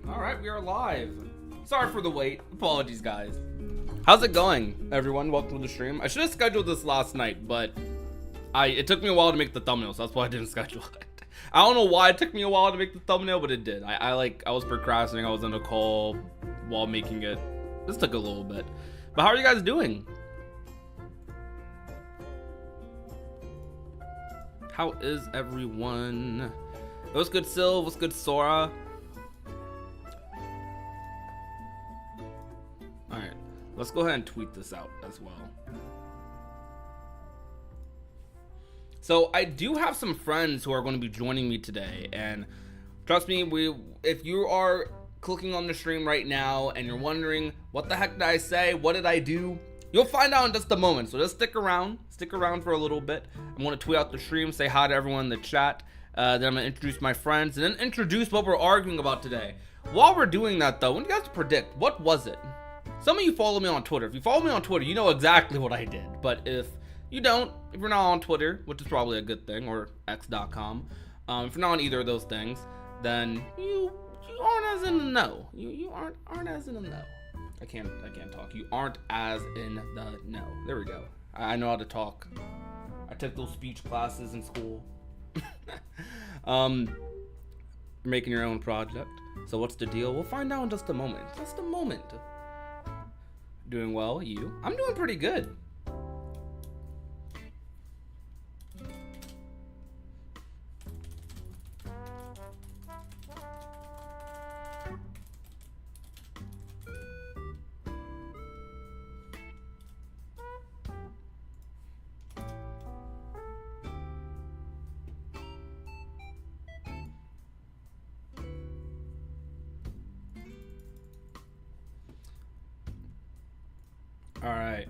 Alright, we are live. Sorry for the wait. Apologies, guys. How's it going, everyone? Welcome to the stream. I should have scheduled this last night, but it took me a while to make the thumbnail, so that's why I didn't schedule it. I don't know why it took me a while to make the thumbnail, but it did. I was procrastinating. I was on a call while making it. This took a little bit. But how are you guys doing? How is everyone? What's good, Sil? What's good, Sora? Alright, let's go ahead and tweet this out as well. So I do have some friends who are going to be joining me today, and trust me, if you are clicking on the stream right now and you're wondering what the heck did I say, what did I do, you'll find out in just a moment. So just stick around for a little bit. I'm going to tweet out the stream, say hi to everyone in the chat, then I'm going to introduce my friends, and then introduce what we're arguing about today. While we're doing that though, I want you guys to predict, what was it? Some of you follow me on Twitter. If you follow me on Twitter, you know exactly what I did. But if you don't, if you're not on Twitter, which is probably a good thing, or x.com, if you're not on either of those things, then you aren't as in the know. You aren't as in the know. I can't talk. You aren't as in the know. There we go. I know how to talk. I took those speech classes in school. You're making your own project. So what's the deal? We'll find out in just a moment. Just a moment. Doing well, you? I'm doing pretty good. Alright,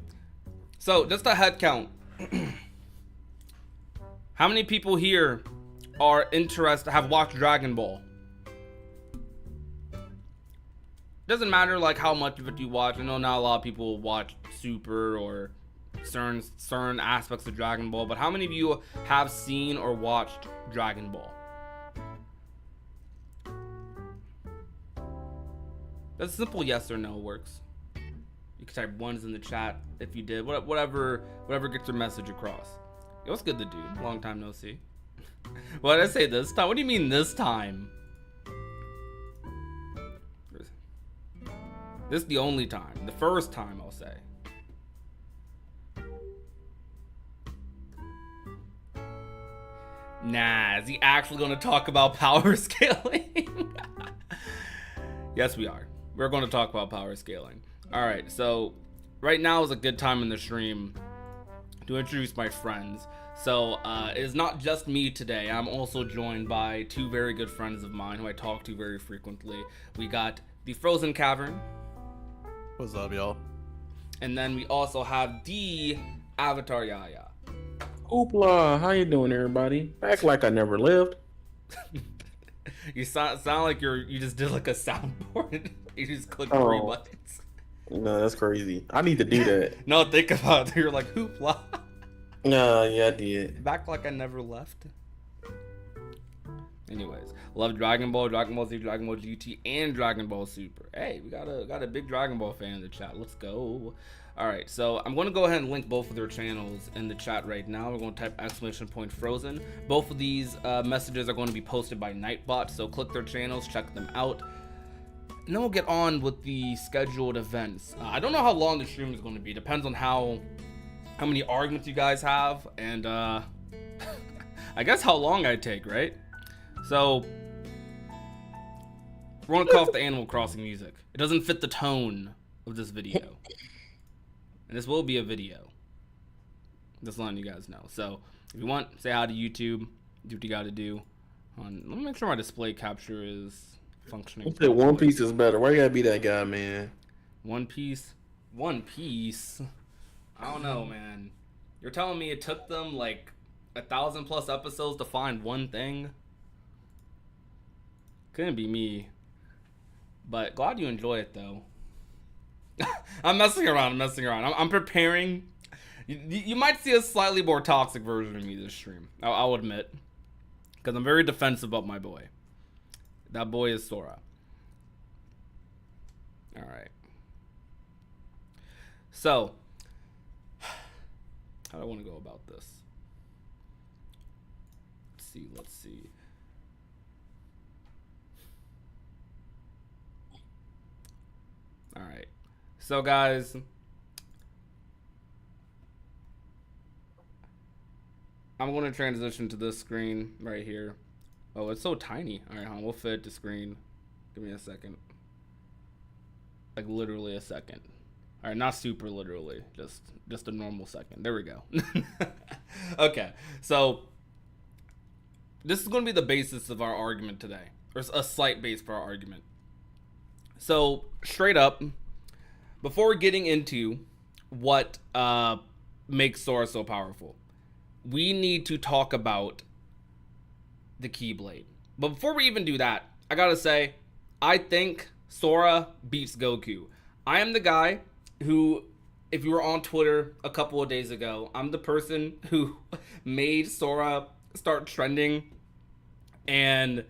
so just a head count. How many people here are interested, have watched Dragon Ball? Doesn't matter like how much of it you watch. I know not a lot of people watch Super or certain aspects of Dragon Ball, but how many of you have seen or watched Dragon Ball? That's a simple yes or no works. You can type ones in the chat if you did. Whatever gets your message across. Yo, what's good, the dude? Long time no see. What did I say this time? What do you mean this time? This is the only time. The first time, I'll say. Nah, is he actually going to talk about power scaling? Yes, we are. We're going to talk about power scaling. Alright, so right now is a good time in the stream to introduce my friends. So it is not just me today. I'm also joined by two very good friends of mine who I talk to very frequently. We got the Frozen Cavern. What's up, y'all? And then we also have the Avatar Yaya. Hoopla, how you doing, everybody? Act like I never lived. You sound like you just did like a soundboard. You just clicked 3 buttons. No, that's crazy. I need to do that. No, think about it. You're like, hoopla. No, yeah, I did. Back like I never left. Anyways, love Dragon Ball, Dragon Ball Z, Dragon Ball GT, and Dragon Ball Super. Hey, we got a big Dragon Ball fan in the chat. Let's go. Alright, so I'm going to go ahead and link both of their channels in the chat right now. We're going to type !Frozen. Both of these messages are going to be posted by Nightbot, so click their channels, check them out. And then we'll get on with the scheduled events. I don't know how long the stream is going to be. Depends on how many arguments you guys have, and I guess how long I take, right? So we're going to cut off the Animal Crossing music. It doesn't fit the tone of this video. And this will be a video. Just letting you guys know. So if you want, say hi to YouTube. Do what you got to do. Let me make sure my display capture is functioning. I said One Piece is better. Why you gotta be that guy, man? One Piece? I don't know, man. You're telling me it took them like 1,000+ episodes to find one thing? Couldn't be me. But glad you enjoy it though. I'm messing around. I'm preparing. You might see a slightly more toxic version of me this stream. I'll admit. Because I'm very defensive about my boy. That boy is Sora. All right. So, how do I want to go about this? Let's see. All right. So, guys, I'm going to transition to this screen right here. Oh, it's so tiny. All right, we'll fit the screen. Give me a second. Like literally a second. All right, not super literally, just a normal second. There we go. Okay, so this is going to be the basis of our argument today, or a slight base for our argument. So straight up, before getting into what makes Sora so powerful, we need to talk about the Keyblade. But before we even do that, I gotta say, I think Sora beats Goku. I am the guy who, if you were on Twitter a couple of days ago, I'm the person who made Sora start trending. And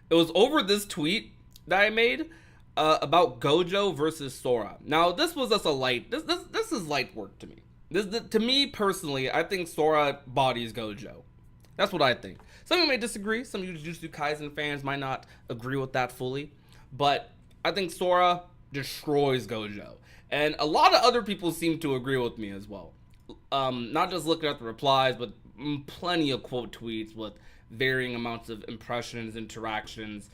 it was over this tweet that I made about Gojo versus Sora. Now, this was just a light, this is light work to me. To me personally, I think Sora bodies Gojo. That's what I think. Some of you may disagree. Some of you Jujutsu Kaisen fans might not agree with that fully. But I think Sora destroys Gojo. And a lot of other people seem to agree with me as well. Not just looking at the replies, but plenty of quote tweets with varying amounts of impressions, interactions.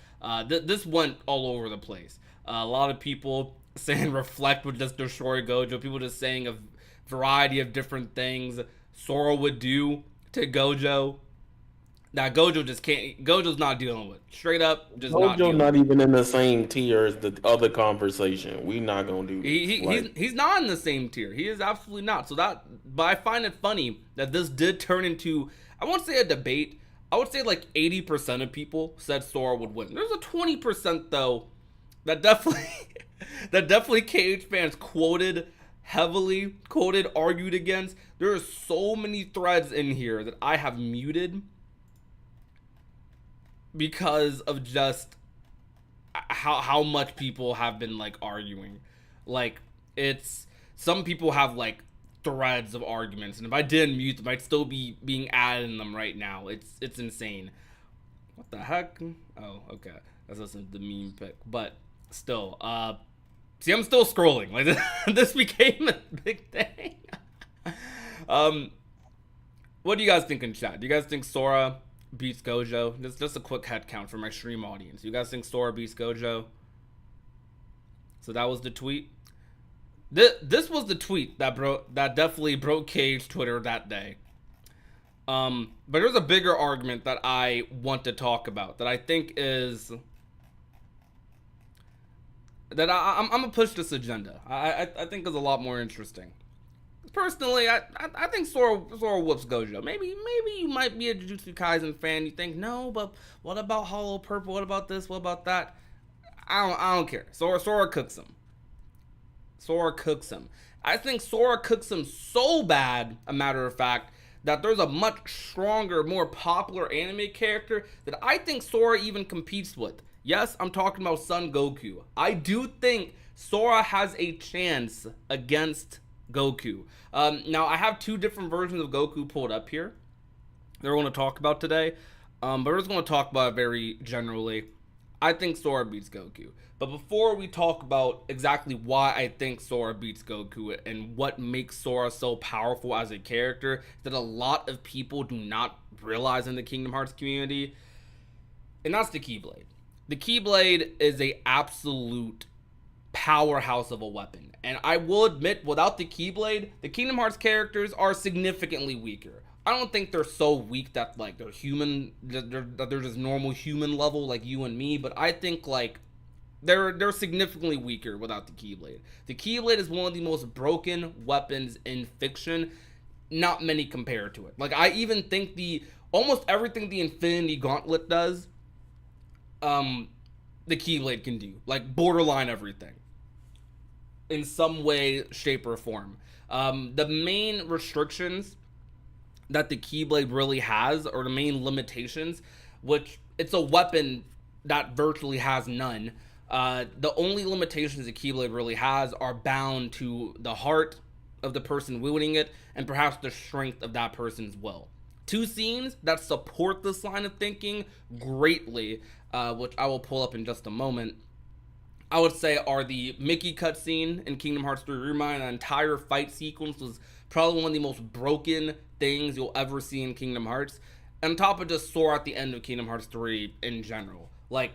This went all over the place. A lot of people saying Reflect would just destroy Gojo. People just saying a variety of different things Sora would do to Gojo that Gojo just can't. Gojo's not dealing with. Straight up, just not Gojo dealing not with. even in the same tier as the other conversation. We not gonna do this. He's not in the same tier. He is absolutely not. So but I find it funny that this did turn into, I won't say a debate. I would say like 80% of people said Sora would win. There's a 20% though that definitely KH fans heavily quoted, argued against. There are so many threads in here that I have muted because of just how much people have been like arguing. Like, it's, some people have like threads of arguments, and if I didn't mute them, I'd still be being added in them right now. It's insane. What the heck? Oh, okay, that's just the meme pic, but still, see, I'm still scrolling. Like, this became a big thing. What do you guys think in chat? Do you guys think Sora beats Gojo? Just a quick head count for my stream audience. You guys think Sora beats Gojo? So that was the tweet. This was the tweet that definitely broke Cage Twitter that day. But there's a bigger argument that I want to talk about that I think is that I'm gonna push this agenda. I think is a lot more interesting. Personally, I think Sora whoops Gojo. Maybe you might be a Jujutsu Kaisen fan. You think, no, but what about Hollow Purple? What about this? What about that? I don't care. Sora cooks him. Sora cooks him. I think Sora cooks him so bad, a matter of fact, that there's a much stronger, more popular anime character that I think Sora even competes with. Yes, I'm talking about Son Goku. I do think Sora has a chance against Goku. Now, I have two different versions of Goku pulled up here that we're going to talk about today. But we're just going to talk about it very generally. I think Sora beats Goku. But before we talk about exactly why I think Sora beats Goku and what makes Sora so powerful as a character that a lot of people do not realize in the Kingdom Hearts community, and that's the Keyblade. The Keyblade is a absolute powerhouse of a weapon. And I will admit, without the Keyblade, the Kingdom Hearts characters are significantly weaker. I don't think they're so weak that like they're human, that they're just normal human level like you and me, but I think like they're significantly weaker without the Keyblade. The Keyblade is one of the most broken weapons in fiction. Not many compare to it. Like, I even think almost everything the Infinity Gauntlet does, the Keyblade can do. Like, borderline everything in some way, shape, or form. The main restrictions that the Keyblade really has, or the main limitations, which it's a weapon that virtually has none, The only limitations the Keyblade really has are bound to the heart of the person wielding it and perhaps the strength of that person's will. Two scenes that support this line of thinking greatly, which I will pull up in just a moment, I would say are the Mickey cutscene in Kingdom Hearts 3 Remind. An entire fight sequence was probably one of the most broken things you'll ever see in Kingdom Hearts. On top of just Sora at the end of Kingdom Hearts 3 in general. Like,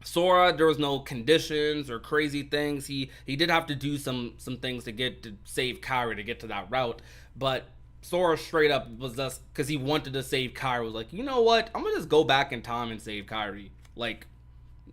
Sora, there was no conditions or crazy things. He did have to do some things to get to save Kairi to get to that route, but Sora straight up was just because he wanted to save Kairi. Was like, you know what? I'm gonna just go back in time and save Kairi. Like,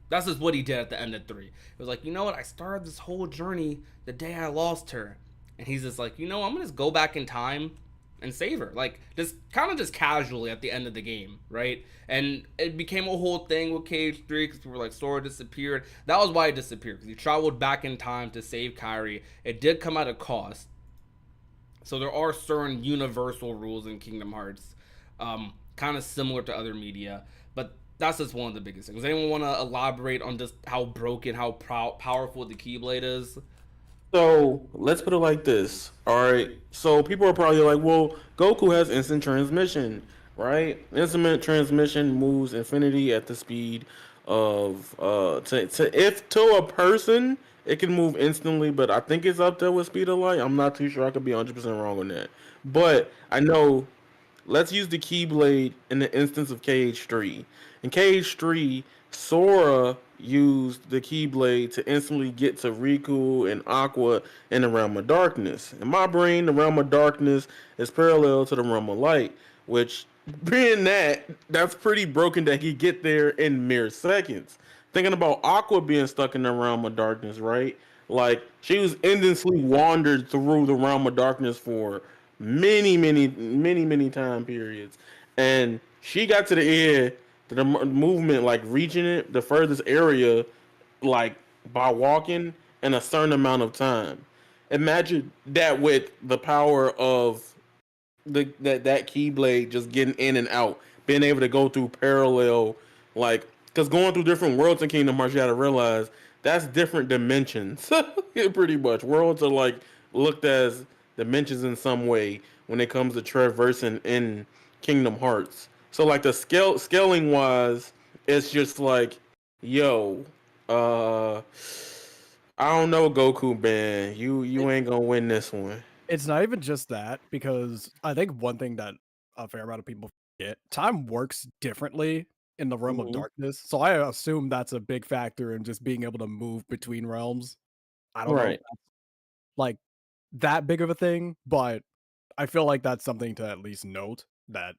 that's just what he did at the end of 3. It was like, you know what? I started this whole journey the day I lost her, and he's just like, you know, I'm gonna just go back in time and save her, like just kind of just casually at the end of the game, right? And it became a whole thing with KH3 because people were like, Sora disappeared. That was why it disappeared, because he traveled back in time to save Kairi. It did come at a cost. So there are certain universal rules in Kingdom Hearts, kind of similar to other media, but that's just one of the biggest things. Does anyone want to elaborate on just how broken, how powerful the Keyblade is? So let's put it like this. All right. So people are probably like, well, Goku has instant transmission, right? Instant transmission moves infinity at the speed of if to a person it can move instantly, but I think it's up there with speed of light. I'm not too sure. I could be 100% wrong on that. But I know, let's use the Keyblade in the instance of KH3. In KH3, Sora used the Keyblade to instantly get to Riku and Aqua in the Realm of Darkness. In my brain, the Realm of Darkness is parallel to the Realm of Light, which, being that's pretty broken that he get there in mere seconds. Thinking about Aqua being stuck in the Realm of Darkness, right? Like, she was endlessly wandered through the Realm of Darkness for many time periods, and she got to the end, to the movement, like reaching it the furthest area, like by walking in a certain amount of time. Imagine that with the power of that Keyblade just getting in and out, being able to go through parallel, like, because going through different worlds in Kingdom Hearts, you got to realize that's different dimensions. Pretty much, worlds are like looked as dimensions in some way when it comes to traversing in Kingdom Hearts. So like the scaling wise, it's just like, yo, uh, I don't know, Goku man, you ain't gonna win this one. It's not even just that, because I think one thing that a fair amount of people forget, time works differently in the realm of Mm-hmm. darkness. So I assume that's a big factor in just being able to move between realms. I don't know if Right. that's like that big of a thing, but I feel like that's something to at least note, that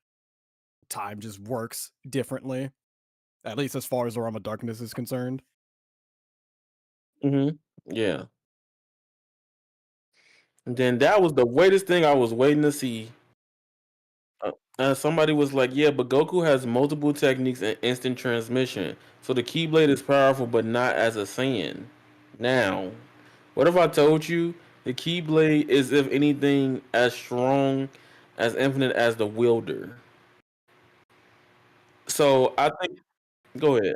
time just works differently, at least as far as the realm of darkness is concerned. Mm-hmm. Yeah. And then that was the weirdest thing I was waiting to see. Somebody was like, "Yeah, but Goku has multiple techniques and instant transmission, so the Keyblade is powerful, but not as a Saiyan." Now, what if I told you the Keyblade is, if anything, as strong, as infinite as the wielder? So I think, go ahead.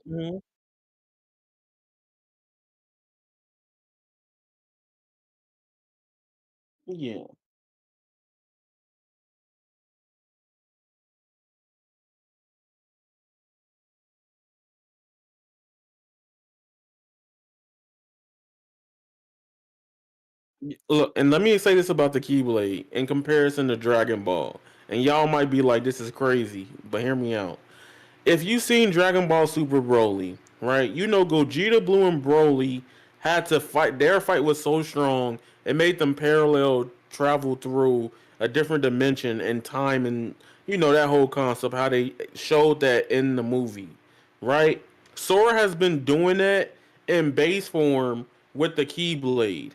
Mhm. Yeah. Look, and let me say this about the Keyblade in comparison to Dragon Ball. And y'all might be like, "This is crazy," but hear me out. if you seen Dragon Ball Super Broly, right? You know Gogeta, Blue, and Broly had to fight. Their fight was so strong it made them parallel travel through a different dimension and time, and you know that whole concept how they showed that in the movie, right? Sora has been doing that in base form with the Keyblade,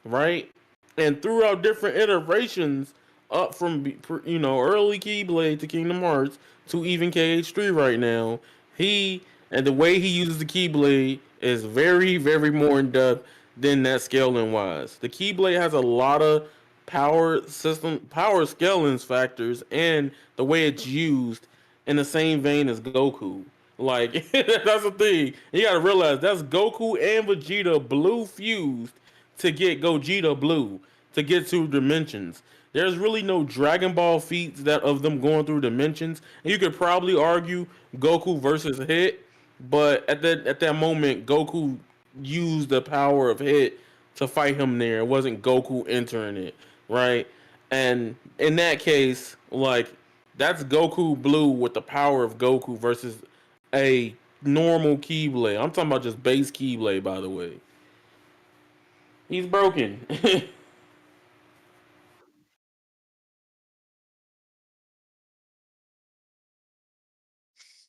right? And throughout different iterations, up from early Keyblade to Kingdom Hearts to even KH3 right now, he and the way he uses the Keyblade is very, very more in depth than that scaling wise. The Keyblade has a lot of power scaling factors, and the way it's used in the same vein as Goku. Like that's the thing. You gotta realize that's Goku and Vegeta blue fused to get Gogeta blue to get through dimensions. There's really no Dragon Ball feats that of them going through dimensions. And you could probably argue Goku versus Hit, but at that moment, Goku used the power of Hit to fight him there. It wasn't Goku entering it, right? And in that case, like that's Goku Blue with the power of Goku versus a normal Keyblade. I'm talking about just base Keyblade, by the way. He's broken.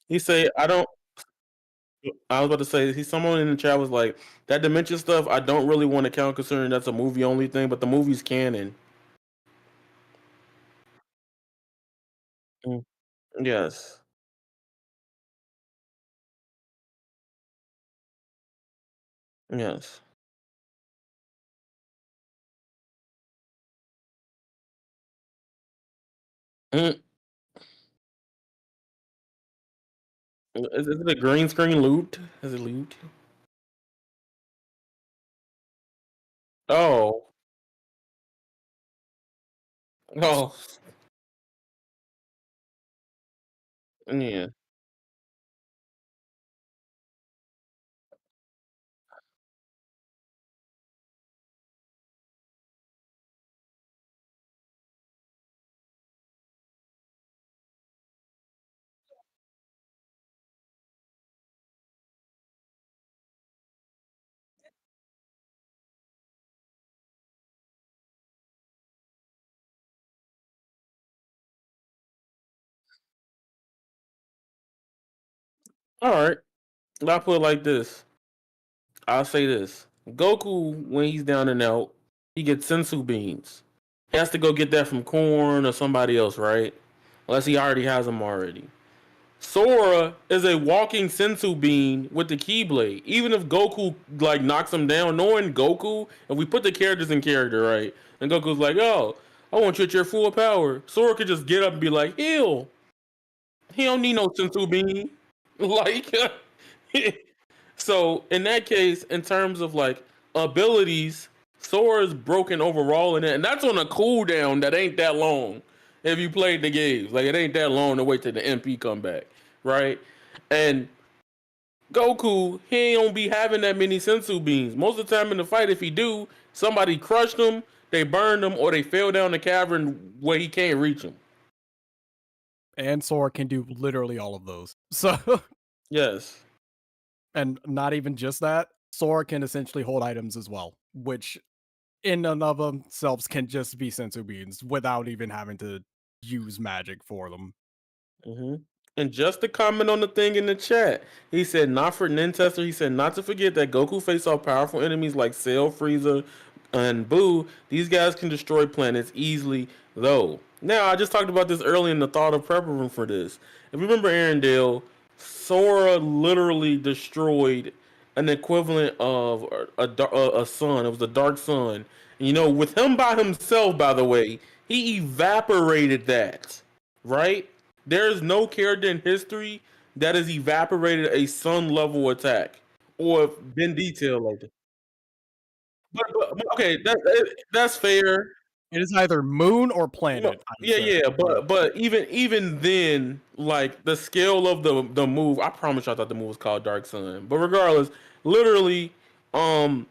He say, I don't. I was about to say, someone in the chat was like, that dementia stuff. I don't really want to count considering that's a movie only thing, but the movie's canon. Mm, yes, yes. Mm, is it a green screen loot? Is it loot? Oh, oh, yeah. All right. I'll put it like this. I'll say this: Goku, when he's down and out, he gets sensu beans. He has to go get that from Corn or somebody else, right? Unless he already has them already. Sora is a walking sensu bean with the Keyblade. Even if Goku like knocks him down, knowing Goku, if we put the characters in character, right? And Goku's like, "Oh, I want you at your full power." Sora could just get up and be like, "Heal." He don't need no sensu bean. Like, so in that case, in terms of like abilities, Sora's broken overall in it, and that's on a cooldown that ain't that long. If you played the games, like it ain't that long to wait till the MP come back, right? And Goku, he ain't gonna be having that many sensu beans. Most of the time in the fight, if he do, somebody crushed him, they burned him, or they fell down the cavern where he can't reach him. And Sora can do literally all of those. So, Yes. and not even just that, Sora can essentially hold items as well, which in and of themselves can just be sensu beans without even having to use magic for them. hmm And just to comment on the thing in the chat, he said, not for Nintester, he said, not to forget that Goku faced off powerful enemies like Cell, Frieza, and Boo. These guys can destroy planets easily, though. Now, I just talked about this earlier in the thought of preparing for this. If you remember Arendelle, Sora literally destroyed an equivalent of a sun. It was the dark sun. And, with him by himself, by the way, he evaporated that, right? There's no character in history that has evaporated a sun level attack or been detailed like that. But okay, that's fair. It is either moon or No, planet, I would yeah, say. yeah, but even then, like the scale of the move, I promise you I thought the move was called Dark Sun. But regardless, literally, um,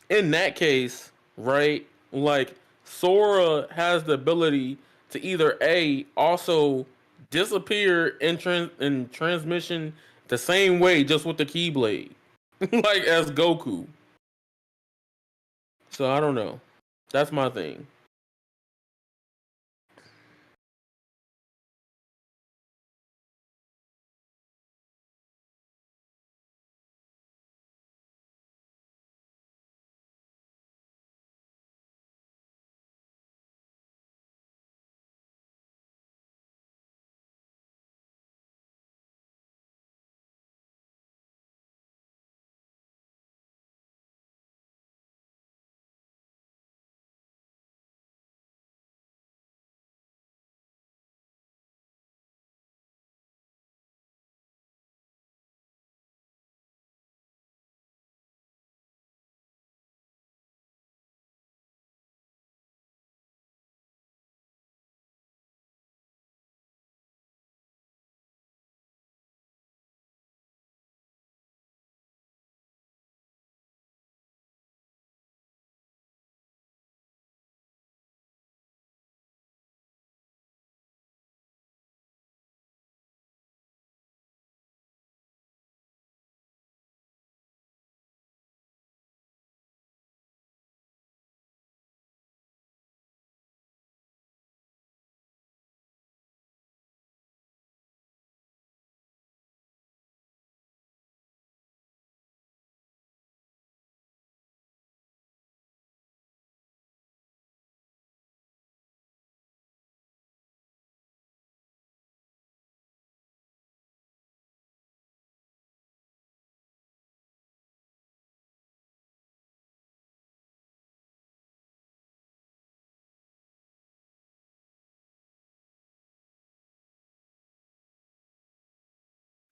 in that case, right? Like Sora has the ability to either a also disappear in transmission the same way, just with the Keyblade, like as Goku. So I don't know. That's my thing.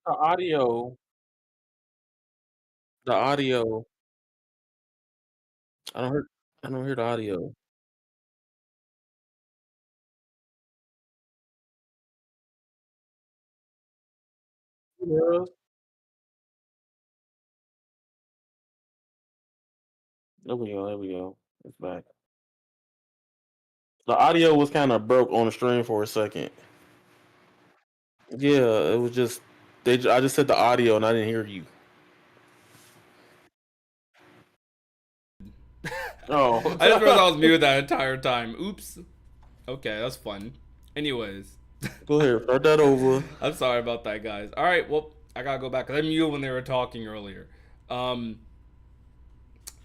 The audio, the audio. I don't hear. I don't hear the audio. Yeah. There we go. There we go. It's back. The audio was kind of broke on the stream for a second. Yeah, it was just I just said the audio and I didn't hear you. Oh, I just realized I was muted that entire time. Oops. Okay, that's fun. Anyways, go ahead, start that over. I'm sorry about that, guys. All right, well, I gotta go back because I muted when they were talking earlier. Um,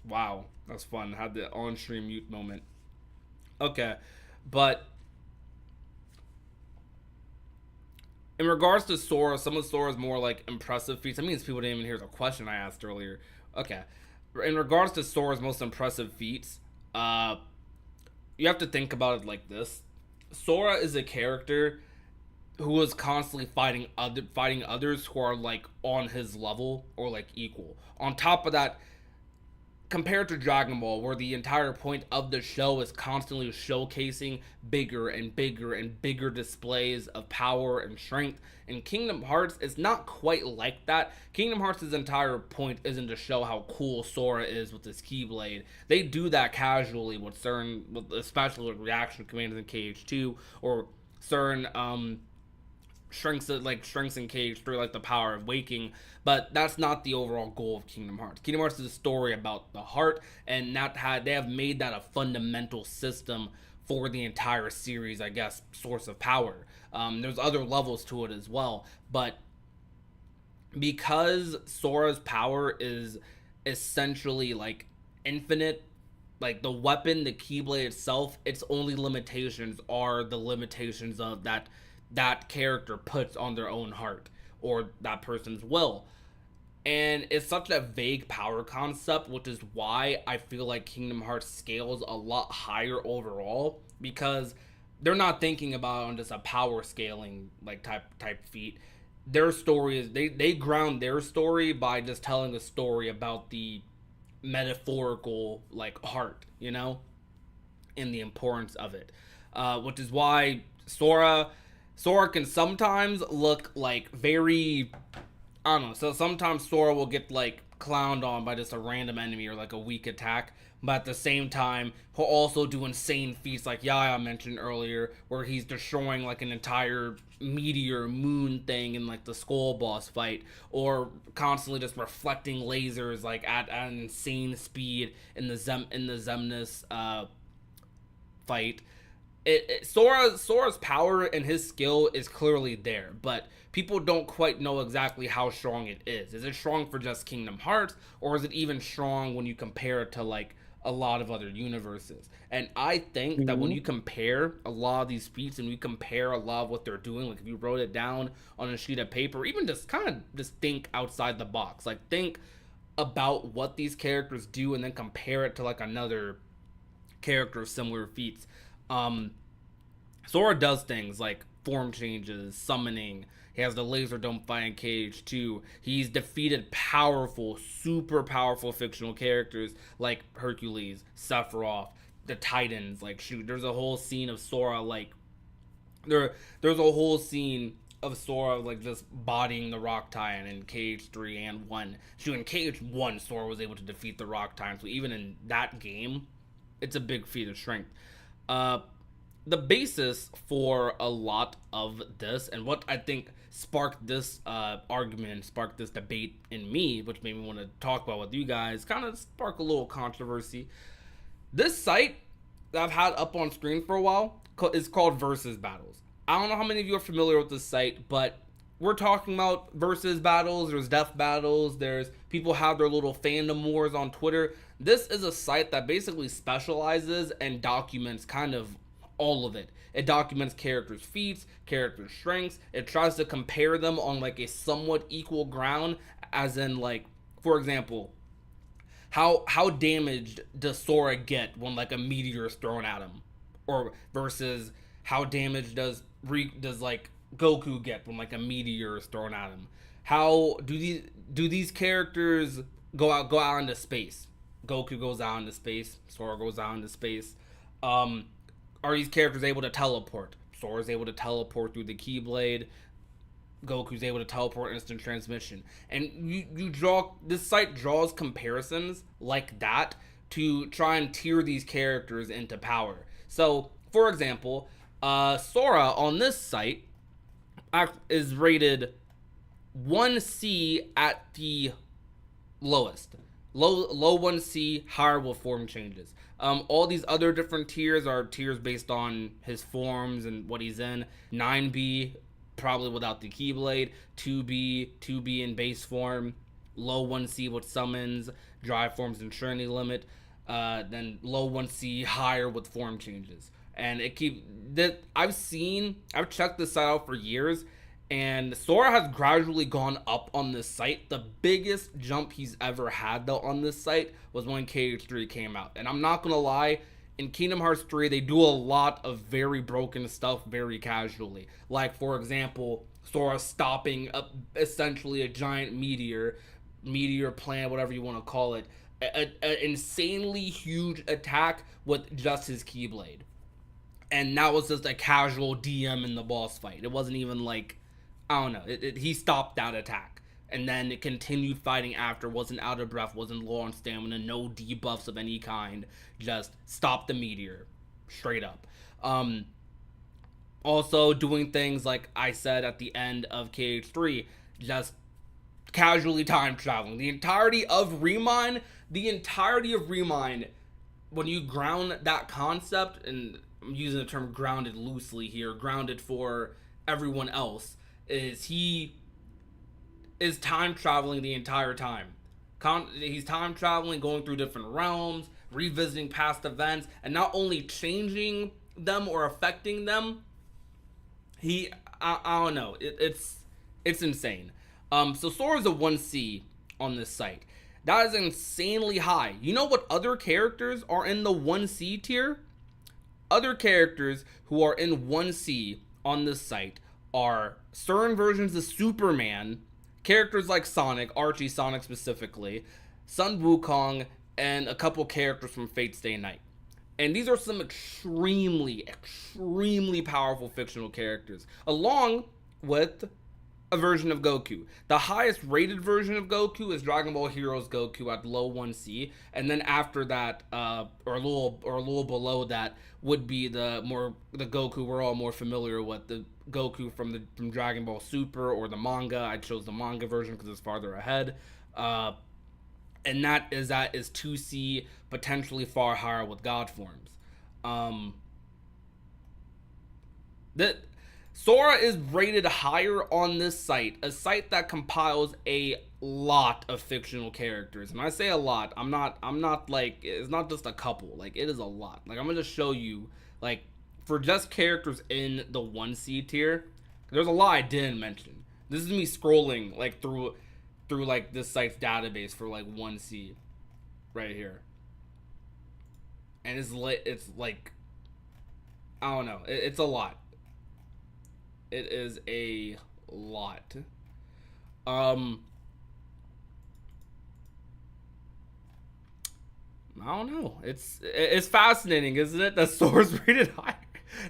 wow, that's fun. Had the on-stream mute moment. Okay, but in regards to Sora, some of Sora's more like impressive feats. I mean, people didn't even hear the question I asked earlier. Okay, in regards to Sora's most impressive feats, you have to think about it like this: Sora is a character who is constantly fighting others who are like on his level or like equal. On top of that, compared to Dragon Ball, where the entire point of the show is constantly showcasing bigger and bigger and bigger displays of power and strength, in Kingdom Hearts, it's not quite like that. Kingdom Hearts' entire point isn't to show how cool Sora is with his Keyblade. They do that casually with certain, especially with reaction commanders in KH2 or certain strengths in Cage through like the power of waking, but that's not the overall goal of Kingdom Hearts. Kingdom Hearts is a story about the heart, and they have made that a fundamental system for the entire series, I guess, source of power. There's other levels to it as well, but because Sora's power is essentially like infinite, like the weapon, the Keyblade itself, its only limitations are the limitations of that character puts on their own heart or that person's will. And it's such a vague power concept, which is why I feel like Kingdom Hearts scales a lot higher overall, because they're not thinking about it on just a power scaling like type feat. Their story is they ground their story by just telling a story about the metaphorical like heart, and the importance of it, which is why Sora can sometimes look like very, I don't know. So sometimes Sora will get like clowned on by just a random enemy or like a weak attack, but at the same time, he'll also do insane feats like Yaya mentioned earlier, where he's destroying like an entire meteor moon thing in like the skull boss fight, or constantly just reflecting lasers like at an insane speed in the Zemnis fight. Sora's power and his skill is clearly there, but people don't quite know exactly how strong it is. Is it strong for just Kingdom Hearts, or is it even strong when you compare it to like a lot of other universes? And I think that when you compare a lot of these feats and we compare a lot of what they're doing, like if you wrote it down on a sheet of paper, even just kind of just think outside the box, like think about what these characters do and then compare it to like another character of similar feats. Sora does things like form changes, summoning. He has the laser dome fighting cage too. He's defeated powerful, super powerful fictional characters like Hercules, Sephiroth, the Titans. Like shoot, there's a whole scene of Sora like there's a whole scene of Sora like just bodying the Rock Titan in KH3 and 1. Shoot, in KH1, Sora was able to defeat the Rock Titan. So even in that game, it's a big feat of strength. The basis for a lot of this, and what I think sparked this argument and sparked this debate in me, which made me want to talk about with you guys, kind of spark a little controversy. This site that I've had up on screen for a while is called Versus Battles. I don't know how many of you are familiar with this site, but we're talking about versus battles. There's death battles. There's people have their little fandom wars on Twitter. This is a site that basically specializes and documents kind of all of it. It documents characters' feats, characters' strengths. It tries to compare them on like a somewhat equal ground, as in like, for example, how damaged does Sora get when like a meteor is thrown at him, or versus how damaged does like Goku get when like a meteor is thrown at him? How do these characters go out into space? Goku goes out into space. Sora goes out into space. Are these characters able to teleport? Sora's able to teleport through the Keyblade. Goku's able to teleport instant transmission. And you draw, this site draws comparisons like that to try and tier these characters into power. So, for example, Sora on this site is rated 1C at the lowest. Low 1C, higher with form changes. All these other different tiers are tiers based on his forms and what he's in. 9B, probably without the Keyblade. 2B in base form. Low 1C with summons, dry forms and Trinity limit. Then low 1C, higher with form changes. And I've checked this site out for years, and Sora has gradually gone up on this site. The biggest jump he's ever had, though, on this site was when KH3 came out. And I'm not going to lie, in Kingdom Hearts 3, they do a lot of very broken stuff very casually. Like, for example, Sora stopping essentially a giant meteor planet, whatever you want to call it. An insanely huge attack with just his Keyblade. And that was just a casual DM in the boss fight. It wasn't even like, I don't know. He stopped that attack. And then it continued fighting after, wasn't out of breath, wasn't low on stamina, no debuffs of any kind. Just stopped the meteor. Straight up. Also doing things like I said at the end of KH3, just casually time traveling. The entirety of Remind, when you ground that concept, and I'm using the term grounded loosely here, grounded for everyone else, is he is time traveling the entire time. He's time traveling, going through different realms, revisiting past events, and not only changing them or affecting them. I don't know. It's insane. So Sora's a 1C on this site. That is insanely high. You know what other characters are in the 1C tier? Other characters who are in 1C on this site are certain versions of Superman, characters like Sonic, Archie Sonic specifically, Sun Wukong, and a couple characters from Fate Stay Night. And these are some extremely, extremely powerful fictional characters, along with a version of Goku. The highest rated version of Goku is Dragon Ball Heroes Goku at low 1C, and then after that, or a little below that, would be the Goku we're all more familiar with, the Goku from Dragon Ball Super or the manga. I chose the manga version because it's farther ahead, and that is 2C, potentially far higher with God forms. That Sora is rated higher on this site, a site that compiles a lot of fictional characters. And I say a lot, I'm not like, it's not just a couple, like it is a lot. Like I'm gonna just show you, like, for just characters in the 1C tier, there's a lot I didn't mention. This is me scrolling like through like this site's database for like 1C right here. And it's like, I don't know, it's a lot. It is a lot. I don't know. It's fascinating, isn't it? That Sora's rated higher.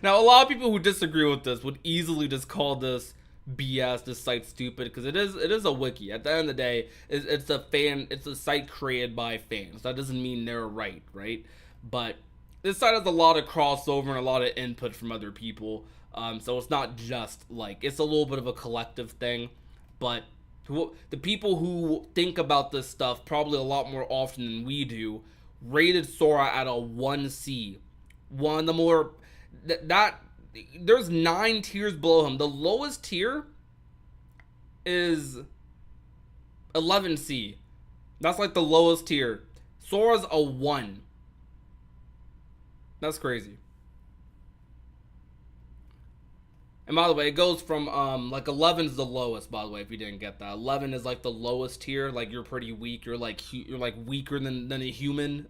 Now, a lot of people who disagree with this would easily just call this BS, this site stupid, because it is a wiki. At the end of the day, it's a site created by fans. That doesn't mean they're right? But this site has a lot of crossover and a lot of input from other people. So it's not just like, it's a little bit of a collective thing, but the people who think about this stuff probably a lot more often than we do rated Sora at a 1C. One of the more that there's 9 tiers below him. The lowest tier is 11C. That's like the lowest tier. Sora's a 1. That's crazy. And by the way, it goes from like 11's the lowest. By the way, if you didn't get that, 11 is like the lowest tier. Like you're pretty weak. You're like weaker than a human.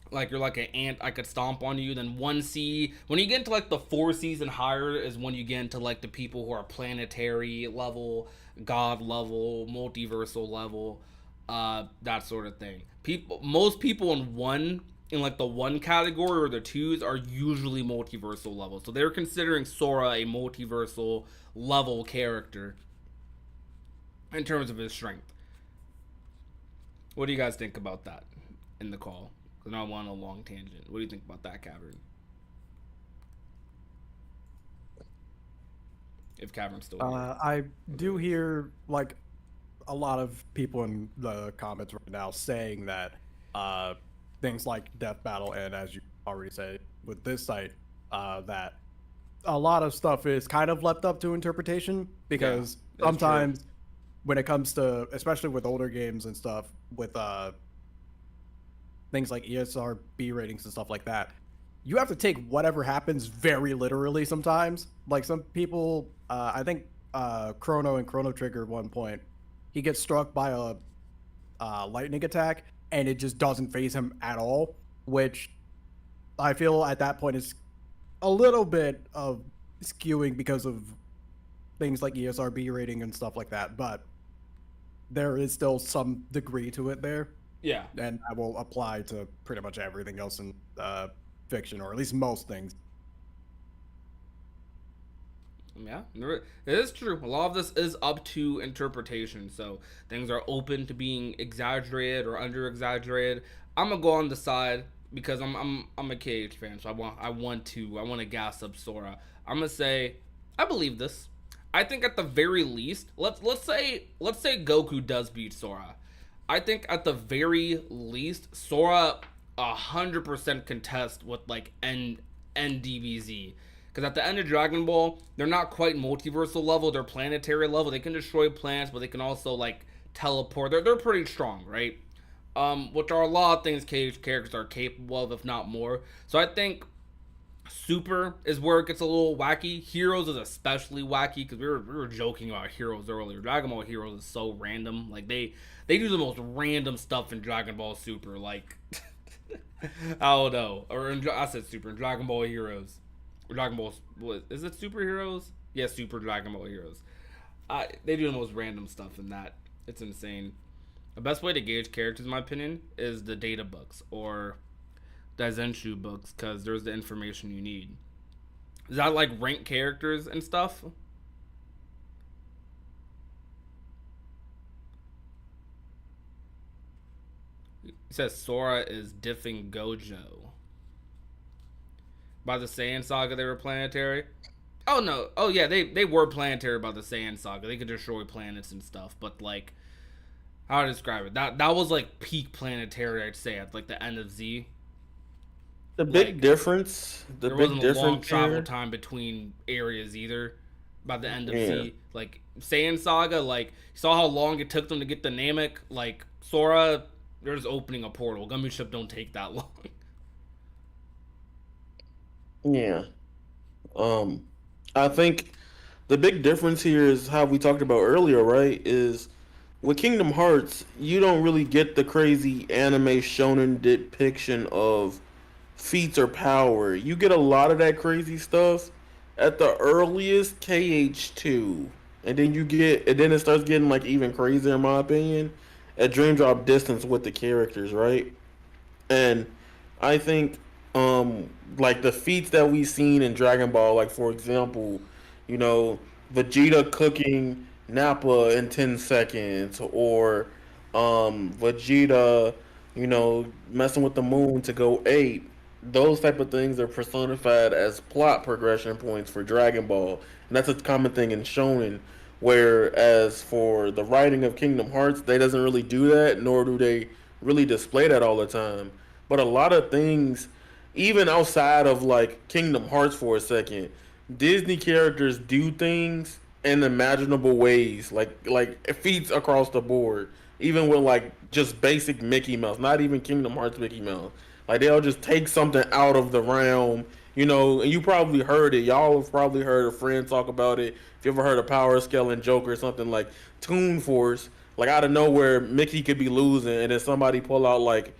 Like you're like an ant. I could stomp on you. Then 1C. When you get into like the 4Cs and higher is when you get into like the people who are planetary level, god level, multiversal level, that sort of thing. Most people in like the 1 category or the 2s are usually multiversal level. So they're considering Sora a multiversal level character in terms of his strength. What do you guys think about that in the call? Because I want a long tangent. What do you think about that, Cavern? If Cavern's still here. I do hear like a lot of people in the comments right now saying that things like Death Battle, and as you already said with this site, that a lot of stuff is kind of left up to interpretation, because sometimes when it comes to, especially with older games and stuff, with things like ESRB ratings and stuff like that, you have to take whatever happens very literally sometimes. Like some people, I think Chrono and Chrono Trigger at one point, he gets struck by a lightning attack, and it just doesn't phase him at all, which I feel at that point is a little bit of skewing because of things like ESRB rating and stuff like that, but there is still some degree to it there. Yeah. And that will apply to pretty much everything else in fiction, or at least most things. Yeah, it is true. A lot of this is up to interpretation, so things are open to being exaggerated or under exaggerated. I'm gonna go on the side because I'm a KH fan, so I want to gas up Sora. I'm gonna say I believe this. I think at the very least, let's say Goku does beat Sora. I think at the very least Sora 100% contest with like NDBZ. Because at the end of Dragon Ball, they're not quite multiversal level, they're planetary level. They can destroy planets, but they can also like teleport. They're pretty strong, right? Which are a lot of things KH characters are capable of, if not more. So I think Super is where it gets a little wacky. Heroes is especially wacky, because we were joking about Heroes earlier. Dragon Ball Heroes is so random. Like they do the most random stuff in Dragon Ball Super. Like I don't know. I said Super in Dragon Ball Heroes. Dragon Ball, what is it? Superheroes? Yeah, Super Dragon Ball Heroes. They do the most random stuff in that. It's insane. The best way to gauge characters, in my opinion, is the data books or Daizenshu books, because there's the information you need. Is that like ranked characters and stuff? It says Sora is diffing Gojo. By the Saiyan Saga, they were planetary. Oh no. Oh yeah, they were planetary by the Saiyan Saga. They could destroy planets and stuff, but like how to describe it? That was like peak planetary, I'd say, at like the end of Z. The big Like difference, the there big wasn't a long difference travel here, time between areas either. By the end of yeah, Z, like Saiyan Saga, like you saw how long it took them to get the Namek. Like Sora, they're just opening a portal. Gummy ship don't take that long. yeah. Um, I think the big difference here is how we talked about earlier, right? Is with Kingdom Hearts, you don't really get the crazy anime shonen depiction of feats or power. You get a lot of that crazy stuff at the earliest KH2. And then it starts getting like even crazier in my opinion at Dream Drop Distance with the characters, right? And I think like the feats that we've seen in Dragon Ball, like for example, you know, Vegeta cooking Nappa in 10 seconds, or Vegeta, messing with the moon to go 8. Those type of things are personified as plot progression points for Dragon Ball. And that's a common thing in Shonen. Whereas for the writing of Kingdom Hearts, they doesn't really do that, nor do they really display that all the time. But a lot of things, even outside of like Kingdom Hearts for a second, Disney characters do things in imaginable ways, like feats across the board. Even with like just basic Mickey Mouse, not even Kingdom Hearts Mickey Mouse. Like they'll just take something out of the realm, and you probably heard it. Y'all have probably heard a friend talk about it. If you ever heard of Power Scaling Joker or something like Toon Force, like out of nowhere, Mickey could be losing, and then somebody pull out like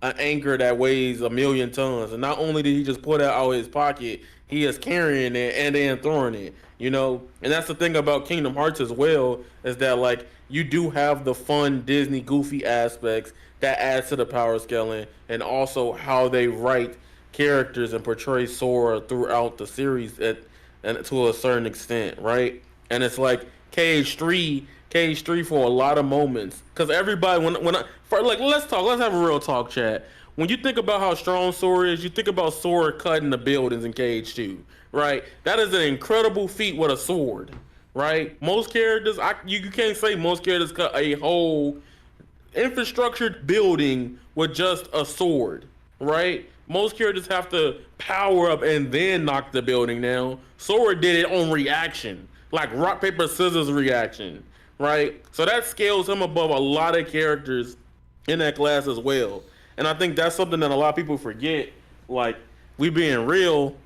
an anchor that weighs 1,000,000 tons, and not only did he just put it out of his pocket, he is carrying it and then throwing it. And that's the thing about Kingdom Hearts as well, is that like you do have the fun Disney goofy aspects that adds to the power scaling, and also how they write characters and portray Sora throughout the series and to a certain extent, right? And it's like KH3 for a lot of moments, because everybody let's have a real talk, chat. When you think about how strong Sora is, you think about Sora cutting the buildings in KH2, right? That is an incredible feat with a sword, right? Most characters, you can't say most characters cut a whole infrastructured building with just a sword, right? Most characters have to power up and then knock the building down. Sora did it on reaction, like rock paper scissors reaction, right? So that scales him above a lot of characters in that class as well. And I think that's something that a lot of people forget. Like, we being real,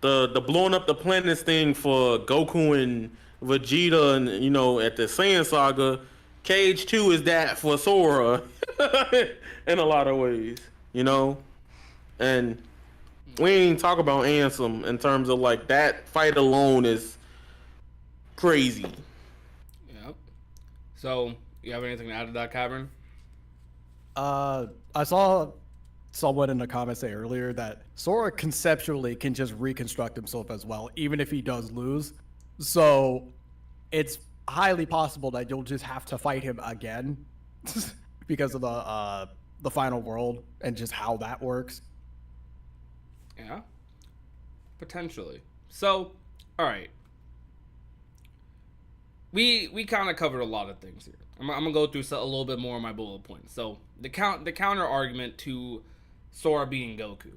the blowing up the planets thing for Goku and Vegeta, and at the Saiyan Saga, KH2 is that for Sora in a lot of ways, and we ain't even talk about Ansem in terms of like that fight alone is crazy. Yep. So, you have anything to add to that, Cavern? I saw someone in the comments say earlier that Sora conceptually can just reconstruct himself as well, even if he does lose. So it's highly possible that you'll just have to fight him again because of the final world and just how that works. Yeah. Potentially. So, all right. We kind of covered a lot of things here. I'm gonna go through a little bit more of my bullet points. So the counter argument to Sora being Goku,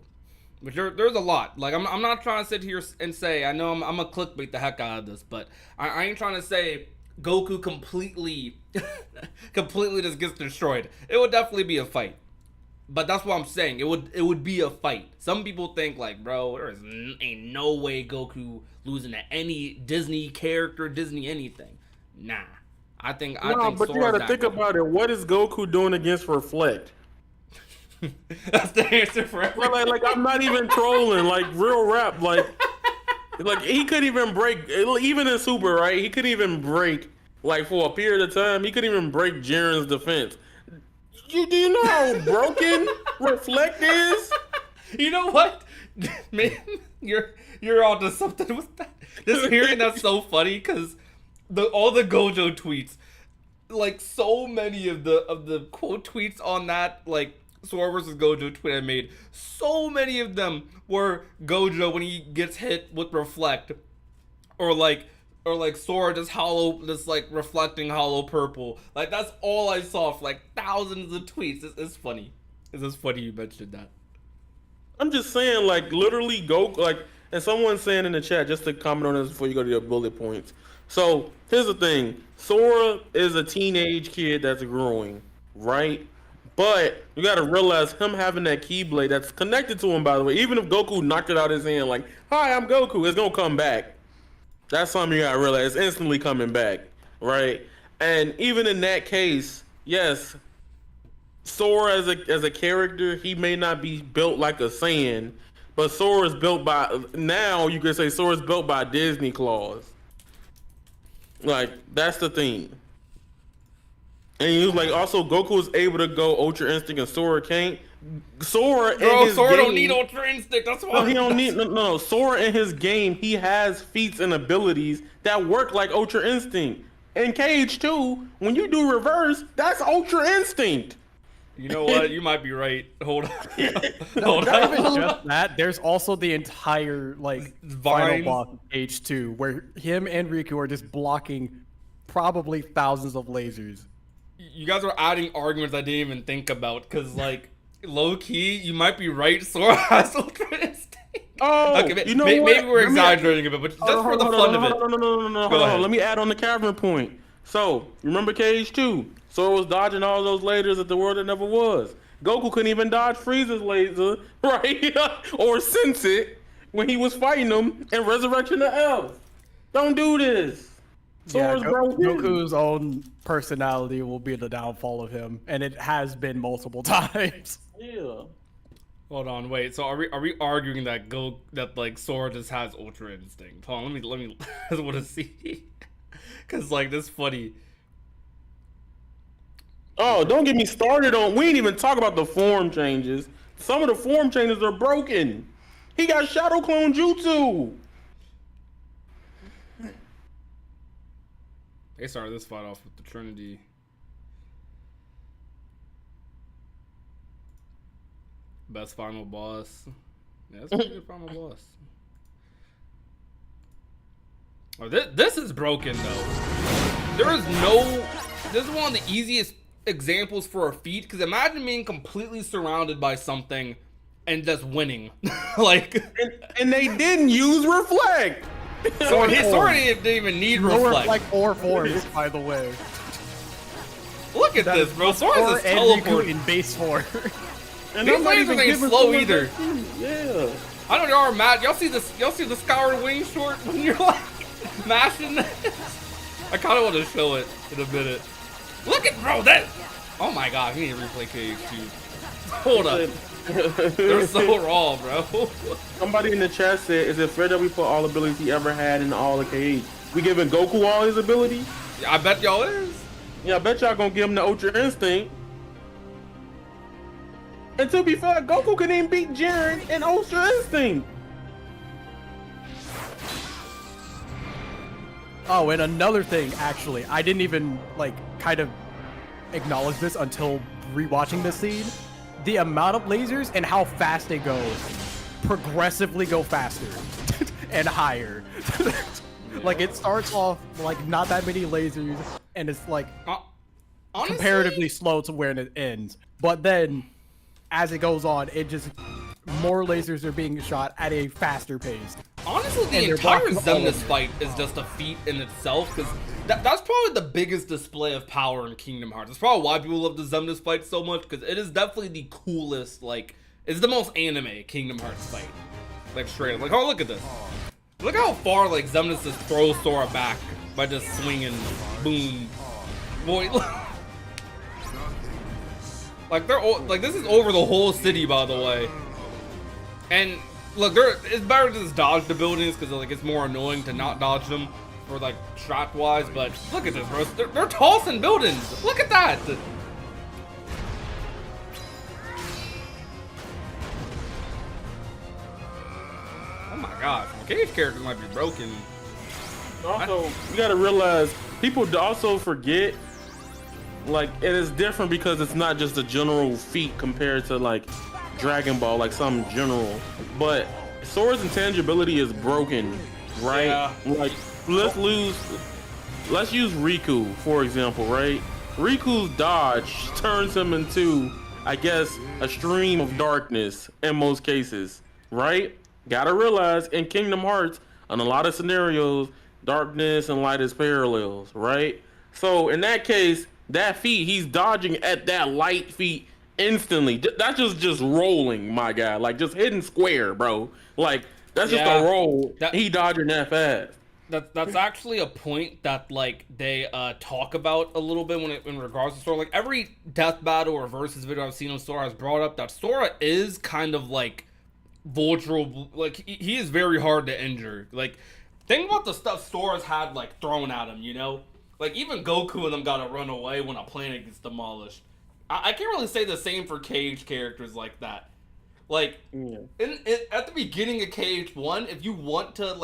which there's a lot. Like I'm not trying to sit here and say, I know I'm gonna clickbait the heck out of this, but I ain't trying to say Goku completely just gets destroyed. It would definitely be a fight, but that's what I'm saying. It would be a fight. Some people think like, bro, ain't no way Goku losing to any Disney character, Disney anything. Nah. I think but Sora's you gotta think about it. What is Goku doing against Reflect? That's the answer for everything. Like I'm not even trolling. Like real rap. Like he could even break, even in Super, right? He could even break, like for a period of time, he could even break Jiren's defense. Do you know how broken Reflect is? You know what, man? You're onto something with that. Just hearing that's so funny because all the Gojo tweets, like so many of the quote tweets on that like Sora versus Gojo tweet I made, so many of them were Gojo when he gets hit with Reflect, or like Sora just like reflecting hollow purple. Like that's all I saw for like thousands of tweets. It's funny. It's just funny you mentioned that. I'm just saying, like, literally Goku, like, and someone's saying in the chat, just to comment on this before you go to your bullet points. So, here's the thing. Sora is a teenage kid that's growing, right? But you gotta realize him having that Keyblade that's connected to him, by the way, even if Goku knocked it out his hand, like, hi, I'm Goku, it's gonna come back. That's something you gotta realize. It's instantly coming back, right? And even in that case, yes, Sora as a character, he may not be built like a Saiyan, but Sora's built by, now you could say Sora's built by Disney claws. Like, that's the thing. And he was like, also Goku is able to go Ultra Instinct and Sora can't. Sora don't need Ultra Instinct. That's why. No, he don't need no. Sora in his game, he has feats and abilities that work like Ultra Instinct. In Cage 2, when you do reverse, that's Ultra Instinct. You know what? You might be right. Hold on. Not even just that. There's also the entire like final boss of H2 where him and Riku are just blocking probably thousands of lasers. You guys are adding arguments I didn't even think about because like low key, you might be right. Sora has Ultra Instinct. Oh, okay, you know maybe what? we're exaggerating a bit, but just for the fun of it. No. Hold on. Let me add on the Cavern point. So, remember Cage 2? Sora was dodging all those lasers at the world that never was. Goku couldn't even dodge Frieza's laser, right? Or sense it when he was fighting them in Resurrection of F. Don't do this. Sora's broken. Goku's own personality will be the downfall of him, and it has been multiple times. Yeah. Hold on, wait. So are we arguing that like Sora just has Ultra Instinct? Hold on, let me I just want to see, cause like this funny. Oh, don't get me started on. We ain't even talk about the form changes. Some of the form changes are broken. He got Shadow Clone Jutsu. They started this fight off with the Trinity. Best final boss. Yeah, that's a pretty good final boss. Oh, this is broken though. This is one of the easiest examples for a feat, because imagine being completely surrounded by something and just winning. Like, and they didn't use Reflect. So Sora didn't even need Reflect. Like 4 forms, by the way. Look at this, bro. Sora's just teleporting. In base 4. And these lasers ain't slow either. Yeah. I don't know, y'all are mad. Y'all see this? Y'all see the Skyward Wing short when you're like mashing this? I kind of want to show it in a minute. Look at bro that. Oh my god, we need to replay KH2. Hold up. They're so raw, bro. Somebody in the chat said, "Is it fair that we put all abilities he ever had in all of KH? We giving Goku all his abilities? Yeah, I bet y'all is. Yeah, I bet y'all gonna give him the Ultra Instinct. And to be fair, Goku couldn't even beat Jiren in Ultra Instinct. Oh, and another thing, actually, I didn't even like kind of acknowledge this until rewatching this scene. The amount of lasers and how fast they go progressively go faster and higher. Like it starts off like not that many lasers and it's like honestly, comparatively slow to where it ends. But then as it goes on, it just more lasers are being shot at a faster pace. Honestly, the entire Xemnas fight is just a feat in itself, because that's probably the biggest display of power in Kingdom Hearts. That's probably why people love the Xemnas fight so much, because it is definitely the coolest, like, it's the most anime Kingdom Hearts fight. Like, straight up. Like, oh, look at this. Look how far, like, Xemnas just throws Sora back by just swinging. Boom. Boy, look. Like, like, this is over the whole city, by the way. And look, it's better to just dodge the buildings because like it's more annoying to not dodge them for like strat wise. But look at this, bro. They're tossing buildings. Look at that. Oh my gosh, well, Cage characters might be broken. Also, you gotta realize people also forget, like, it is different because it's not just a general feat compared to like Dragon Ball, like some general. But Sora's intangibility is broken, right? Yeah. Like, let's use Riku for example, right? Riku's dodge turns him into, I guess, a stream of darkness in most cases, right? Gotta realize in Kingdom Hearts, in a lot of scenarios, darkness and light is parallels, right? So in that case, that feat, he's dodging at that light feat instantly. That's just rolling, my guy. Like, just hitting square, bro. Like, that's just a roll. He dodging that fast. That's actually a point that like they talk about a little bit in regards to Sora. Like every death battle or versus video I've seen of Sora has brought up that Sora is kind of like vulnerable. Like he is very hard to injure. Like think about the stuff Sora's had like thrown at him. You know, like even Goku and them gotta run away when a planet gets demolished. I can't really say the same for Cage characters like that. Like at the beginning of Cage 1, if you want to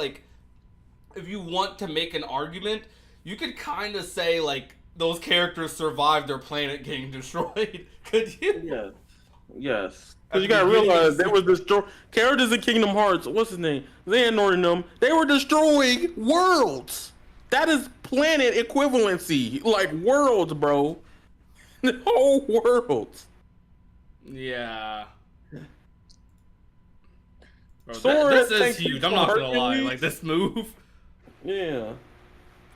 make an argument, you could kind of say like those characters survived their planet getting destroyed. Could you? Yes. Because you gotta realize they were destroying characters in Kingdom Hearts. What's his name? Xehanort and them. They were destroying worlds. That is planet equivalency. Like worlds, bro. The whole worlds. Yeah. Bro, this is huge. I'm not gonna lie. Like this move. Yeah.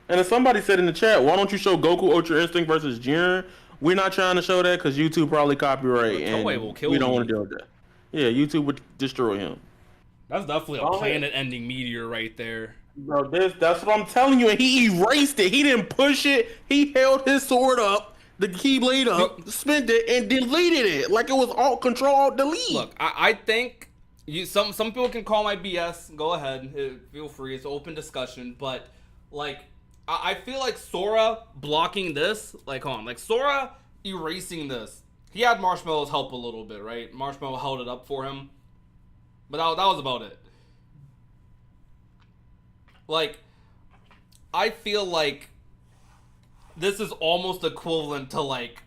And if somebody said in the chat, why don't you show Goku Ultra Instinct versus Jiren? We're not trying to show that because YouTube probably copyright, and we don't want to deal with that. Yeah, YouTube would destroy him. That's definitely a planet-ending meteor right there. Bro, that's what I'm telling you, and he erased it. He didn't push it. He held his sword up, the keyblade up, spent it, and deleted it like it was Alt Control Alt Delete. Look, I think some people can call my BS. Go ahead, feel free. It's open discussion, but like I feel like Sora blocking this, like hold on, like Sora erasing this. He had Marshmallow's help a little bit, right? Marshmallow held it up for him, but that was about it. Like, I feel like this is almost equivalent to like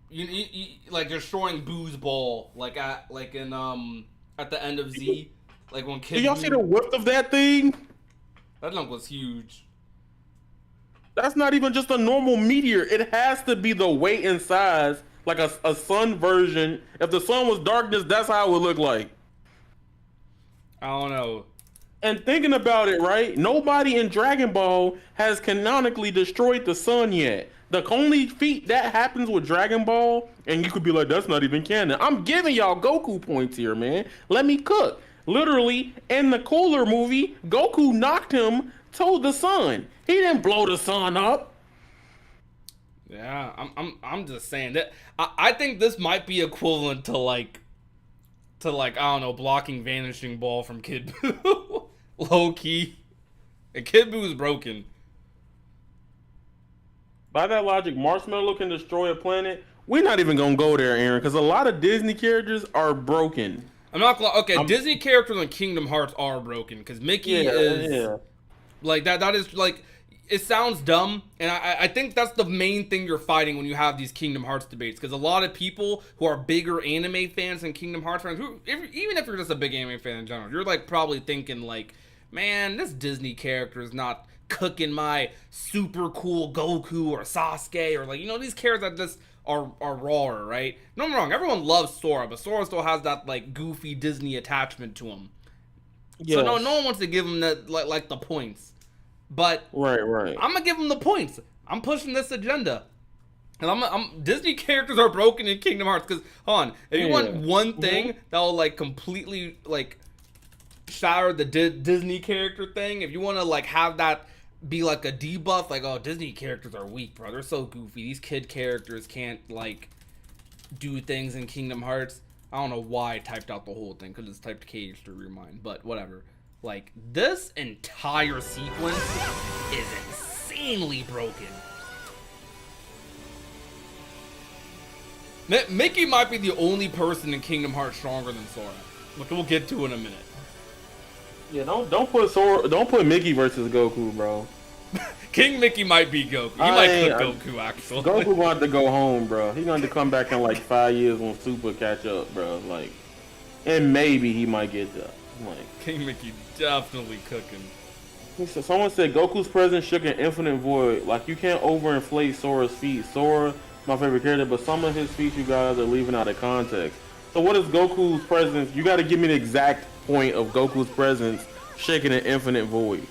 you like destroying Boo's ball, like at the end of Z, like when Kid. Did y'all see the width of that thing? That lump was huge. That's not even just a normal meteor. It has to be the weight and size, like a sun version. If the sun was darkness, that's how it would look like. I don't know. And thinking about it, right? Nobody in Dragon Ball has canonically destroyed the sun yet. The only feat that happens with Dragon Ball, and you could be like, that's not even canon. I'm giving y'all Goku points here, man. Let me cook. Literally, in the Cooler movie, Goku knocked him to the sun. He didn't blow the sun up. Yeah, I'm just saying that I think this might be equivalent to like I don't know, blocking Vanishing Ball from Kid Buu. Low key. And Kid Buu is broken. By that logic, Marshmallow can destroy a planet. We're not even gonna go there, Aaron, because a lot of Disney characters are broken. I'm not gonna. Okay, Disney characters in Kingdom Hearts are broken because Mickey is like that. That is like, it sounds dumb, and I think that's the main thing you're fighting when you have these Kingdom Hearts debates. Because a lot of people who are bigger anime fans than Kingdom Hearts fans, even if you're just a big anime fan in general, you're like probably thinking like, man, this Disney character is not cooking my super cool Goku or Sasuke or like, you know, these characters that just are raw, right? No, I'm wrong. Everyone loves Sora, but Sora still has that like goofy Disney attachment to him. Yes. So no one wants to give him that like the points. But right. I'm gonna give him the points. I'm pushing this agenda, and Disney characters are broken in Kingdom Hearts. Because hold on, if you want one thing that will like completely like shatter the Disney character thing, if you want to like have that be like a debuff, like, oh, Disney characters are weak, bro. They're so goofy. These kid characters can't like do things in Kingdom Hearts. I don't know why I typed out the whole thing. Could just typed Cage to remind, but whatever. Like, this entire sequence is insanely broken. Mickey might be the only person in Kingdom Hearts stronger than Sora, which we'll get to in a minute. Yeah, don't put Mickey versus Goku, bro. King Mickey might be Goku. He might cook Goku actually. Goku going to go home, bro. He's going to come back in like 5 years when Super catch up, bro. Like, and maybe he might get that. Like, King Mickey definitely cooking. Someone said Goku's presence shook an infinite void. Like, you can't overinflate Sora's feet. Sora, my favorite character, but some of his feats you guys are leaving out of context. So what is Goku's presence? You got to give me the exact point of Goku's presence shaking an infinite void.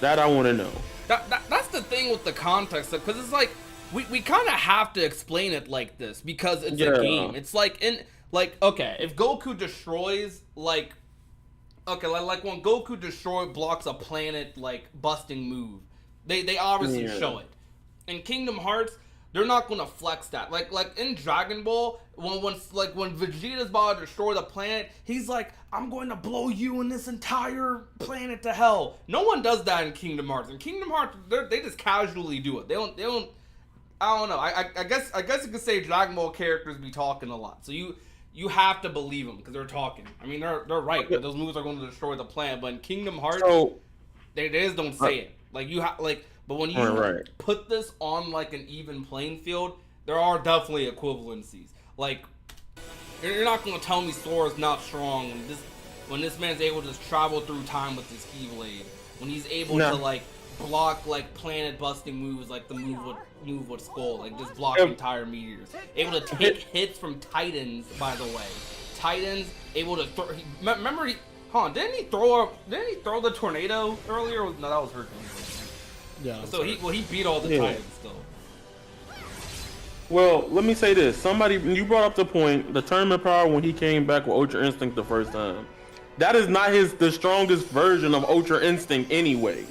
That I want to know. That's the thing with the context, because it's like we kind of have to explain it like this because it's a game. It's like okay, if Goku destroys like when Goku blocks a planet like busting move, they obviously show it. In Kingdom Hearts, they're not gonna flex that. Like in Dragon Ball, when Vegeta's about to destroy the planet, he's like, I'm going to blow you and this entire planet to hell. No one does that in Kingdom Hearts. In Kingdom Hearts, they just casually do it. They don't. I don't know. I guess you could say Dragon Ball characters be talking a lot. So you have to believe them because they're talking. I mean, they're right. That those moves are going to destroy the planet. But in Kingdom Hearts, they just don't say it. Like you have But when you put this on like an even playing field, there are definitely equivalencies. Like, you're not going to tell me Sora's not strong when this man's able to just travel through time with his Keyblade. When he's able to like block like planet busting moves like the move with Skull, like just block entire meteors. Able to take hits from Titans, by the way. Titans able to throw. Remember didn't he throw the tornado earlier? No, that was Hercules. Yeah. So he beat all the Titans still. Well, let me say this. You brought up the point, the tournament power when he came back with Ultra Instinct the first time. That is not the strongest version of Ultra Instinct anyway.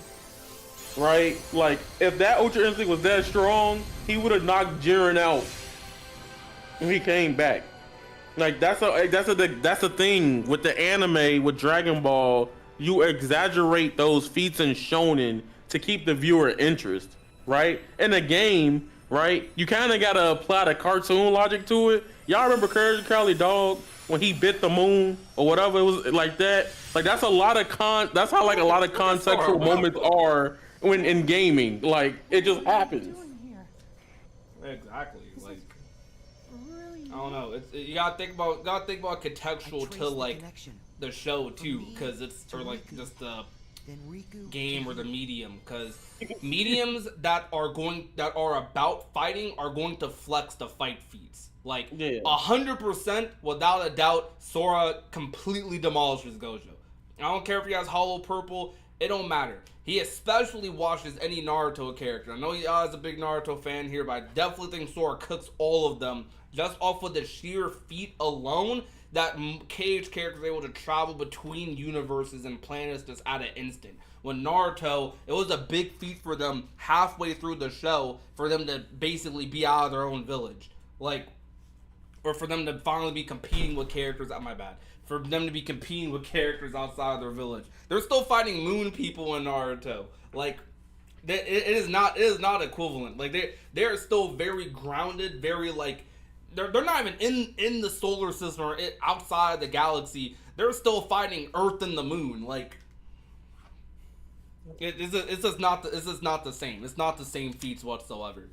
Right? Like, if that Ultra Instinct was that strong, he would have knocked Jiren out when he came back. Like, that's the thing with the anime, with Dragon Ball, you exaggerate those feats in shonen to keep the viewer interest, right? In a game, right, you kind of gotta apply the cartoon logic to it. Y'all remember Courage the Cowardly Dog when he bit the moon or whatever? It was like that. Like that's a lot of that's how like a lot of contextual moments are when in gaming. Like it just happens. Exactly. Like I don't know. You gotta think about contextual to like the show too, because it's or like just the game or the medium, because mediums that are about fighting are going to flex the fight feats. Like 100% without a doubt, Sora completely demolishes Gojo. I don't care if he has hollow purple, it don't matter. He especially watches any Naruto character. I know he is a big Naruto fan here, but I definitely think Sora cooks all of them just off of the sheer feat alone. That KH character is able to travel between universes and planets just at an instant. When Naruto, it was a big feat for them halfway through the show for them to basically be out of their own village. Like, or for them to finally be competing with characters, for them to be competing with characters outside of their village. They're still fighting moon people in Naruto. Like, it is not equivalent. Like, they're still very grounded, very like, they're not even in the solar system or outside the galaxy. They're still fighting Earth and the moon. Like, it's just not the same. It's not the same feats whatsoever.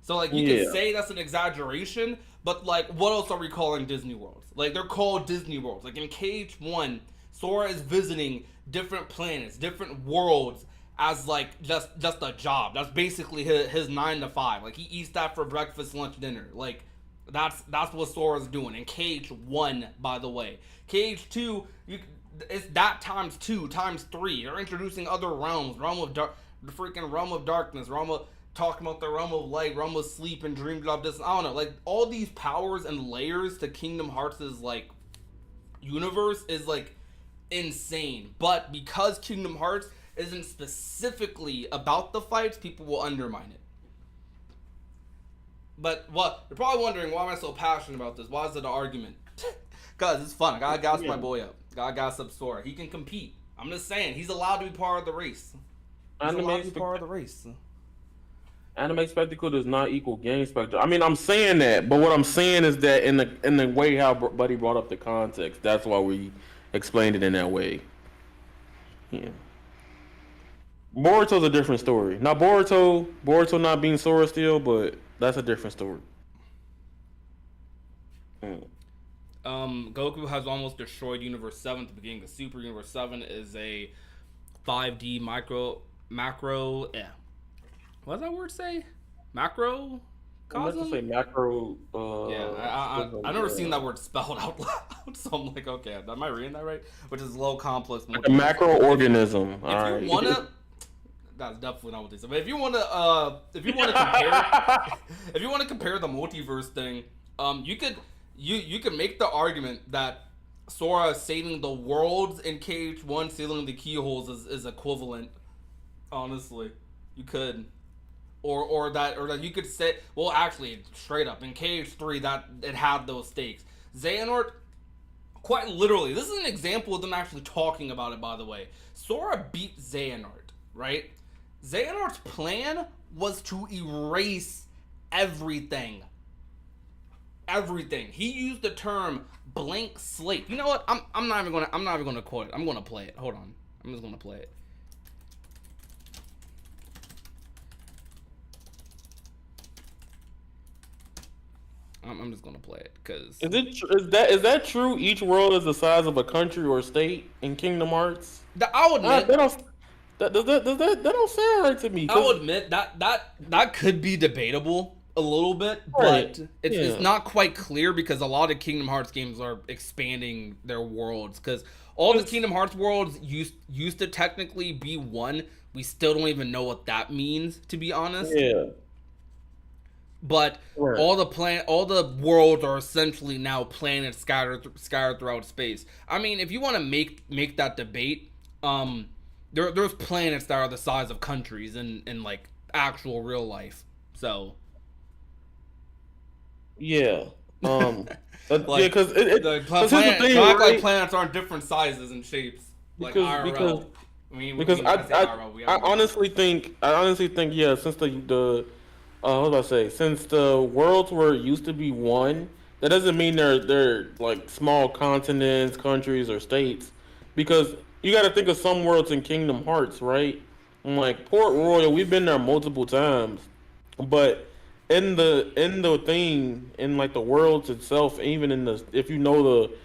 So like you can say that's an exaggeration, but like what else are we calling Disney Worlds? Like they're called Disney Worlds. Like in KH1, Sora is visiting different planets, different worlds as like just a job. That's basically his 9 to 5. Like he eats that for breakfast, lunch, dinner. Like that's what Sora's doing. In KH1, by the way. KH2, it's that times 2, times 3. They're introducing other realms. The freaking realm of darkness, talking about the realm of light, realm of sleep and dream job. This, I don't know, like all these powers and layers to Kingdom Hearts' like universe is like insane. But because Kingdom Hearts isn't specifically about the fights, people will undermine it. But what you're probably wondering, why am I so passionate about this? Why is it an argument? Cause it's fun. I gotta gas my boy up. Gotta gas up Sora. He can compete. I'm just saying, he's allowed to be part of the race. Anime spectacle does not equal game spectacle. I mean, I'm saying that, but what I'm saying is that in the way how Buddy brought up the context, that's why we explained it in that way. Yeah. Boruto's a different story. Now Boruto not being Sora still, but that's a different story. Mm. Goku has almost destroyed Universe 7 at the beginning of Super. Universe 7 is a 5D macro. Yeah. What does that word say? Macro I meant to cosm? say macro. Yeah, I've never seen that word spelled out loud, so I'm like, okay, am I reading that right? Which is low complex. Like a macroorganism. If All you right. wanna, that's definitely not what they said. But if you wanna compare, if you wanna compare the multiverse thing, you could make the argument that Sora saving the worlds in KH1, sealing the keyholes is equivalent. Honestly, you could. Or that you could say, well, actually, straight up in KH3 that it had those stakes. Xehanort, quite literally, this is an example of them actually talking about it. By the way, Sora beat Xehanort, right? Xehanort's plan was to erase everything. Everything. He used the term blank slate. You know what? I'm not even gonna quote it. I'm gonna play it. Hold on. I'm just gonna play it. I'm just gonna play it because Is that true? Each world is the size of a country or state in Kingdom Hearts. I'll admit That don't sound right to me. I'll admit that could be debatable a little bit, but Right. it's not quite clear because a lot of Kingdom Hearts games are expanding their worlds because all the Kingdom Hearts worlds used to technically be one. We still don't even know what that means, to be honest. Yeah. But Right. all the worlds are essentially now planets scattered throughout space. I mean, if you want to make that debate, there's planets that are the size of countries in like actual real life. So Yeah. like, yeah, because here's the thing, like right? planets aren't different sizes and shapes like Because- IRL. because- I mean, Because when say IRL, we I have- honestly think yeah, since the what was I say? Since the worlds were used to be one, that doesn't mean they're like small continents, countries, or states. Because you got to think of some worlds in Kingdom Hearts, right? Like Port Royal, we've been there multiple times, but in the thing in like the worlds itself, even in the if you know the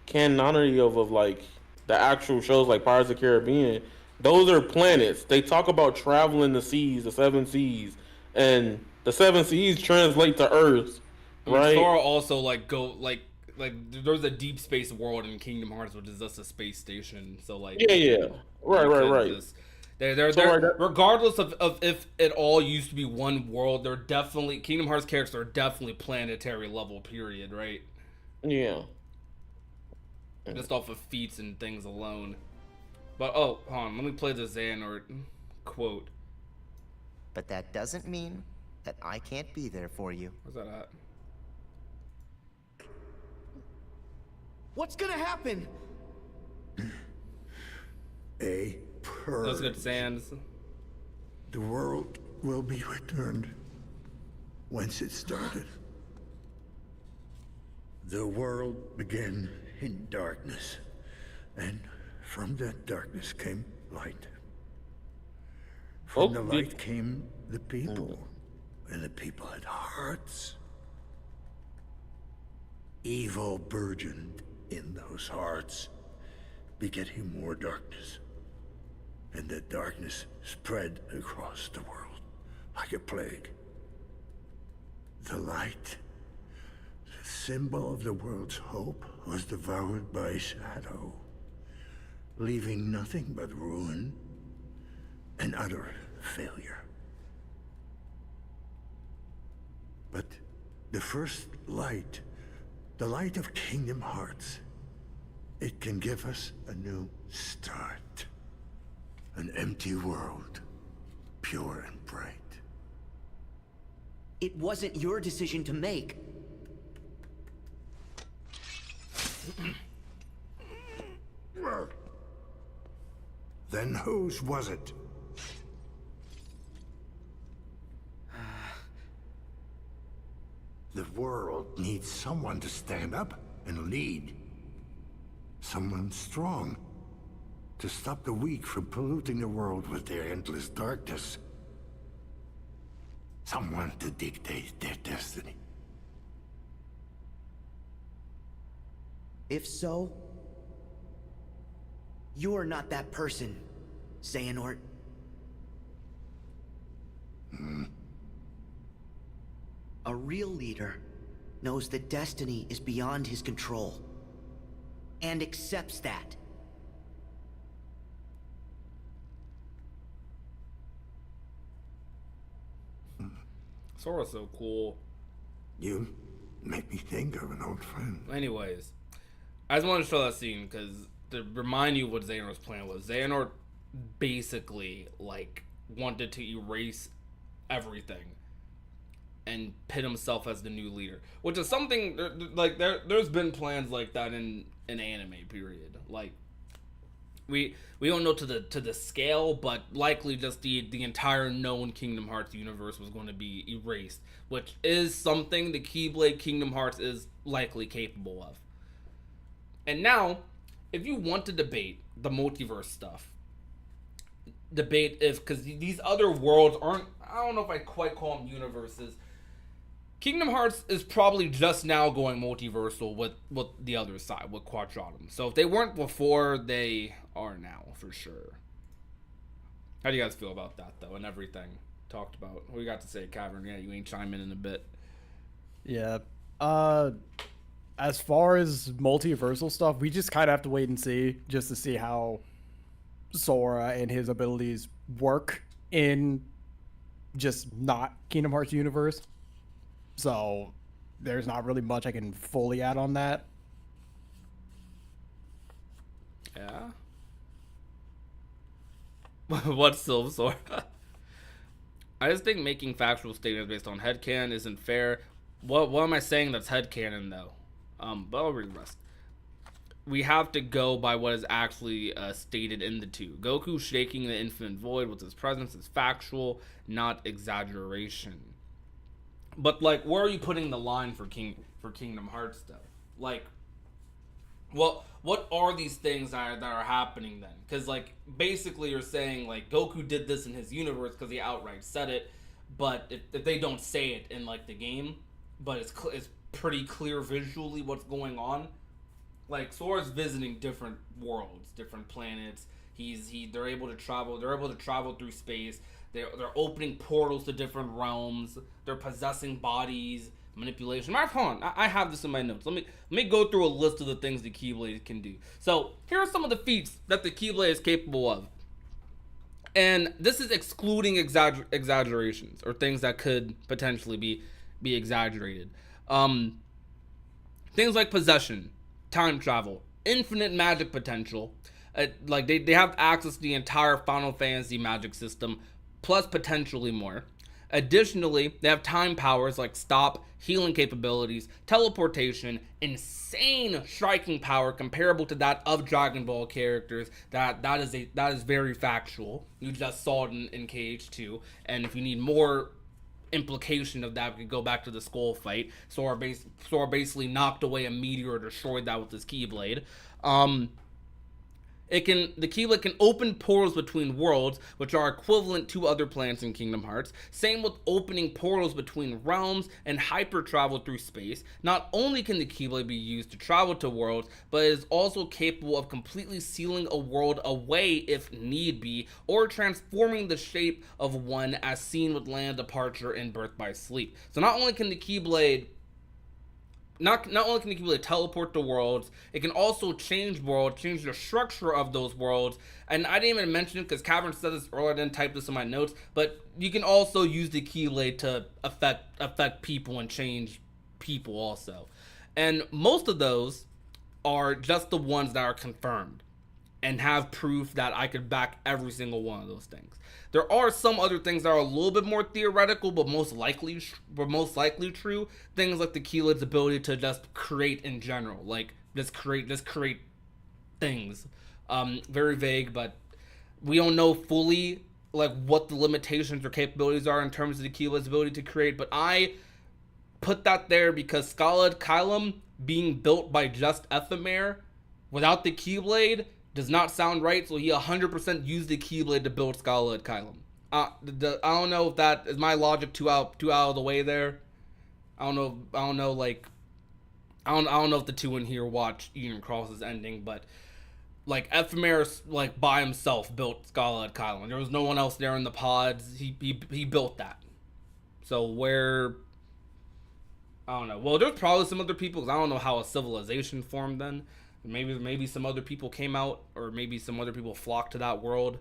canonity of like the actual shows like Pirates of the Caribbean, those are planets. They talk about traveling the seas, the seven seas, and the seven seas translate to Earth, I mean, right? Sora also like there's a deep space world in Kingdom Hearts, which is just a space station. So like Yeah. Right. Just, they're So, right, regardless of if it all used to be one world, they're definitely Kingdom Hearts characters are definitely planetary level. Period. Right. Yeah. Just off of feats and things alone. But hold on, let me play the Xehanort quote. But that doesn't mean that I can't be there for you. Where's that at? What's gonna happen? A purge. That's good, Sans. The world will be returned whence it started. The world began in darkness, and from that darkness came light. From the light came the people, and the people had hearts. Evil burgeoned in those hearts, begetting more darkness. And the darkness spread across the world like a plague. The light, the symbol of the world's hope, was devoured by shadow, leaving nothing but ruin and utter failure. But the first light, the light of Kingdom Hearts, it can give us a new start. An empty world, pure and bright. It wasn't your decision to make. Then whose was it? The world needs someone to stand up and lead. Someone strong. To stop the weak from polluting the world with their endless darkness. Someone to dictate their destiny. If so, you're not that person, Xehanort. A real leader knows that destiny is beyond his control, and accepts that. Sora's so cool. You make me think of an old friend. Anyways, I just wanted to show that scene because to remind you what Xehanort's plan was. Xehanort basically like wanted to erase everything and pit himself as the new leader, which is something like there's been plans like that in an anime period. Like we don't know to the scale, but likely just the entire known Kingdom Hearts universe was going to be erased, which is something the Keyblade Kingdom Hearts is likely capable of. And now, if you want to debate the multiverse stuff, debate if, because these other worlds aren't, I don't know if I quite call them universes. Kingdom Hearts is probably just now going multiversal with the other side, with Quadratum. So if they weren't before, they are now, for sure. How do you guys feel about that, though, and everything talked about? What you got to say, Cavern? Yeah, you ain't chime in a bit. Yeah. As far as multiversal stuff, we just kind of have to wait and see, just to see how Sora and his abilities work in just not Kingdom Hearts universe. So there's not really much I can fully add on that. Yeah. What's Sora? I just think making factual statements based on headcanon isn't fair. What am I saying that's headcanon, though? But I'll read the rest. We have to go by what is actually stated in the two. Goku shaking the infinite void with his presence is factual, not exaggeration. But like, where are you putting the line for Kingdom Hearts, though? Like, what are these things that are happening then? Because like, basically, you're saying like Goku did this in his universe because he outright said it, but if they don't say it in like the game, but it's pretty clear visually what's going on. Like, Sora's visiting different worlds, different planets. They're able to travel. They're able to travel through space. They're opening portals to different realms. They're possessing bodies, manipulation. Hold on, I have this in my notes. Let me go through a list of the things the Keyblade can do. So here are some of the feats that the Keyblade is capable of, and this is excluding exaggerations or things that could potentially be exaggerated. Things like possession, time travel, infinite magic potential. Like they have access to the entire Final Fantasy magic system, plus potentially more. Additionally, they have time powers like stop, healing capabilities, teleportation, insane striking power comparable to that of Dragon Ball characters. That is very factual. You just saw it in KH2, and if you need more implication of that, we could go back to the Skull fight. Sora basically knocked away a meteor, destroyed that with his Keyblade. The Keyblade can open portals between worlds, which are equivalent to other planets in Kingdom Hearts. Same with opening portals between realms and hyper travel through space. Not only can the Keyblade be used to travel to worlds, but it is also capable of completely sealing a world away if need be, or transforming the shape of one, as seen with Land Departure and Birth by Sleep. So not only can the Keyblade teleport to worlds, it can also change worlds, change the structure of those worlds. And I didn't even mention it because Cavern said this earlier, I didn't type this in my notes, but you can also use the Keyblade to affect people and change people also. And most of those are just the ones that are confirmed and have proof that I could back every single one of those things. There are some other things that are a little bit more theoretical, but most likely true. Things like the Keylid's ability to just create in general, like just create things. Very vague, but we don't know fully like what the limitations or capabilities are in terms of the Keylid's ability to create. But I put that there because Scaled Kylum being built by just Ephemer without the Keyblade does not sound right. So he 100% used the Keyblade to build Scarlet Kylam. I don't know if that is my logic too out of the way there. I don't know. Like, I don't know if the two in here watch Union Cross's ending, but like Ephemeris, like by himself built Scarlet Kylam. There was no one else there in the pods. He built that. So where, I don't know. Well, there's probably some other people, because I don't know how a civilization formed then. Maybe some other people came out, or maybe some other people flocked to that world.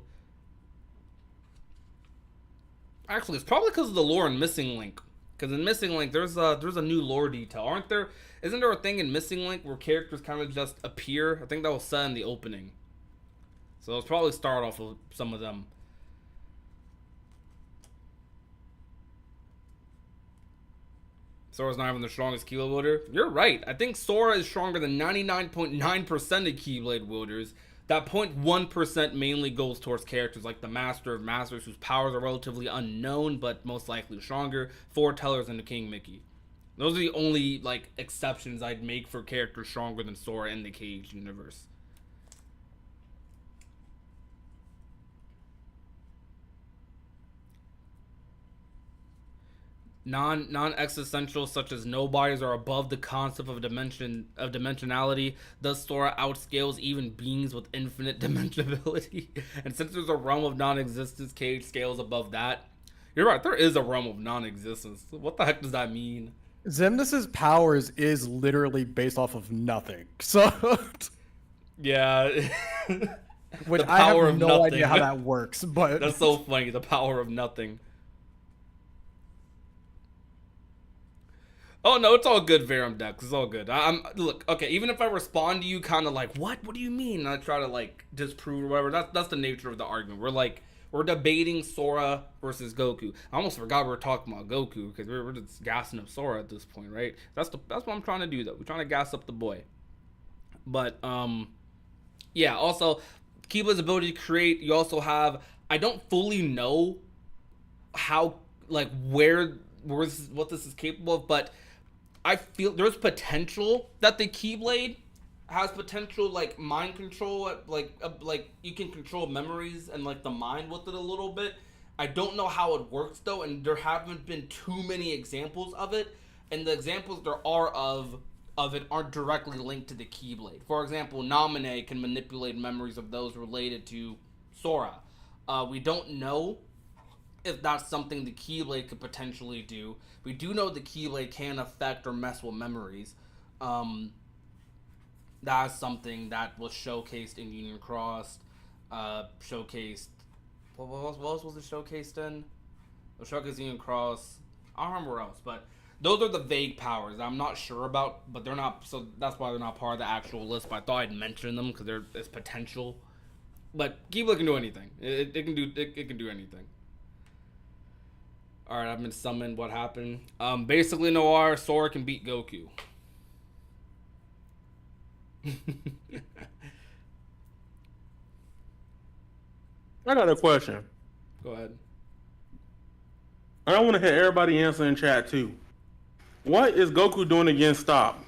Actually, it's probably because of the lore in Missing Link. Because in Missing Link, there's a new lore detail, aren't there? Isn't there a thing in Missing Link where characters kind of just appear? I think that was said in the opening. So let's probably start off with some of them. Sora's not even the strongest Keyblade wielder. You're right. I think Sora is stronger than 99.9% of Keyblade wielders. That 0.1% mainly goes towards characters like the Master of Masters, whose powers are relatively unknown, but most likely stronger, Foretellers, and the King Mickey. Those are the only, like, exceptions I'd make for characters stronger than Sora in the Cage universe. Non-existential such as nobodies are above the concept of dimensionality. Thus Sora outscales even beings with infinite dimensionability. And since there's a realm of non-existence, Cage scales above that. You're right, there is a realm of non-existence. What the heck does that mean? Xemnas's powers is literally based off of nothing. So Yeah. which The I power have of no nothing. idea how that works, but That's so funny, the power of nothing. Oh no, it's all good, Verum Dex. It's all good. Look, okay, even if I respond to you kind of like, what do you mean? And I try to like disprove or whatever. That's the nature of the argument. We're debating Sora versus Goku. I almost forgot we were talking about Goku because we're just gassing up Sora at this point, right? That's what I'm trying to do though. We're trying to gas up the boy. But yeah, also Keyblade's ability to create, you also have, I don't fully know how, like, what this is capable of, but I feel there's potential that the Keyblade has potential, like mind control, like you can control memories and like the mind with it a little bit. I don't know how it works though, and there haven't been too many examples of it, and the examples there are of it aren't directly linked to the Keyblade. For example, Naminé can manipulate memories of those related to Sora. We don't know if that's something the Keyblade could potentially do. We do know the Keyblade can affect or mess with memories. That's something that was showcased in Union Cross. Showcased. What else was it showcased in? It was showcased in Union Cross. I don't remember where else, but those are the vague powers I'm not sure about, but they're not. So that's why they're not part of the actual list. But I thought I'd mention them because there's potential. But Keyblade can do anything. It can do anything. Alright, I've been summoned. What happened? Basically, Noir, Sora can beat Goku. I got a question. Go ahead. I want to hear everybody answer in chat too. What is Goku doing against Stop?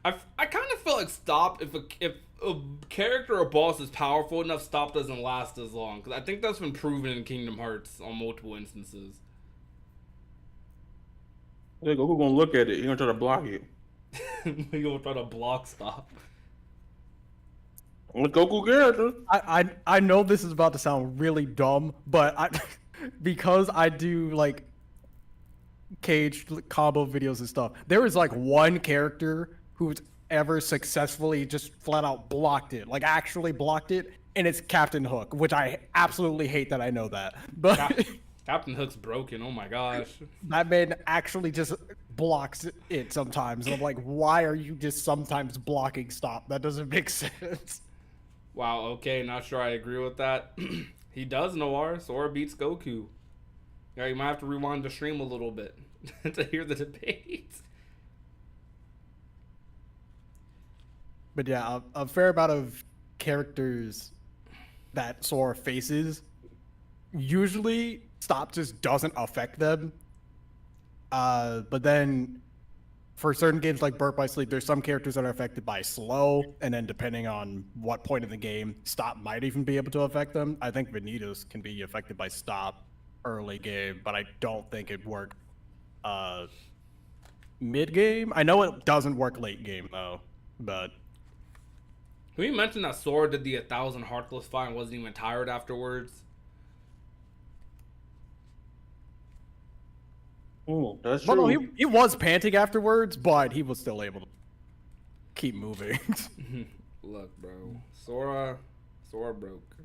I kind of feel like Stop, if a character or boss is powerful enough, Stop doesn't last as long. Because I think that's been proven in Kingdom Hearts on multiple instances. Yeah, Goku gonna look at it. He gonna try to block it. He gonna try to block Stop. With Goku character. I know this is about to sound really dumb, but because I do like Cage combo videos and stuff, there is like one character who's ever successfully just flat out blocked it, like actually blocked it, and it's Captain Hook, which I absolutely hate that I know that. But Captain Hook's broken. Oh my gosh. that man actually just blocks it sometimes. And I'm like, why are you just sometimes blocking Stop? That doesn't make sense. Wow, okay, not sure I agree with that. He does, Noir. Sora beats Goku. Yeah, you might have to rewind the stream a little bit to hear the debate. But yeah, a fair amount of characters that Sora faces, usually Stop just doesn't affect them. But then for certain games like Birth by Sleep, there's some characters that are affected by slow, and then depending on what point in the game, stop might even be able to affect them. I think Vanitas can be affected by stop early game, but I don't think it'd work mid game. I know it doesn't work late game though, but Can we mention that Sora did the 1,000 Heartless fight and wasn't even tired afterwards? Oh, that's well, true. no, he was panting afterwards, but he was still able to keep moving. Look, bro. Sora broke.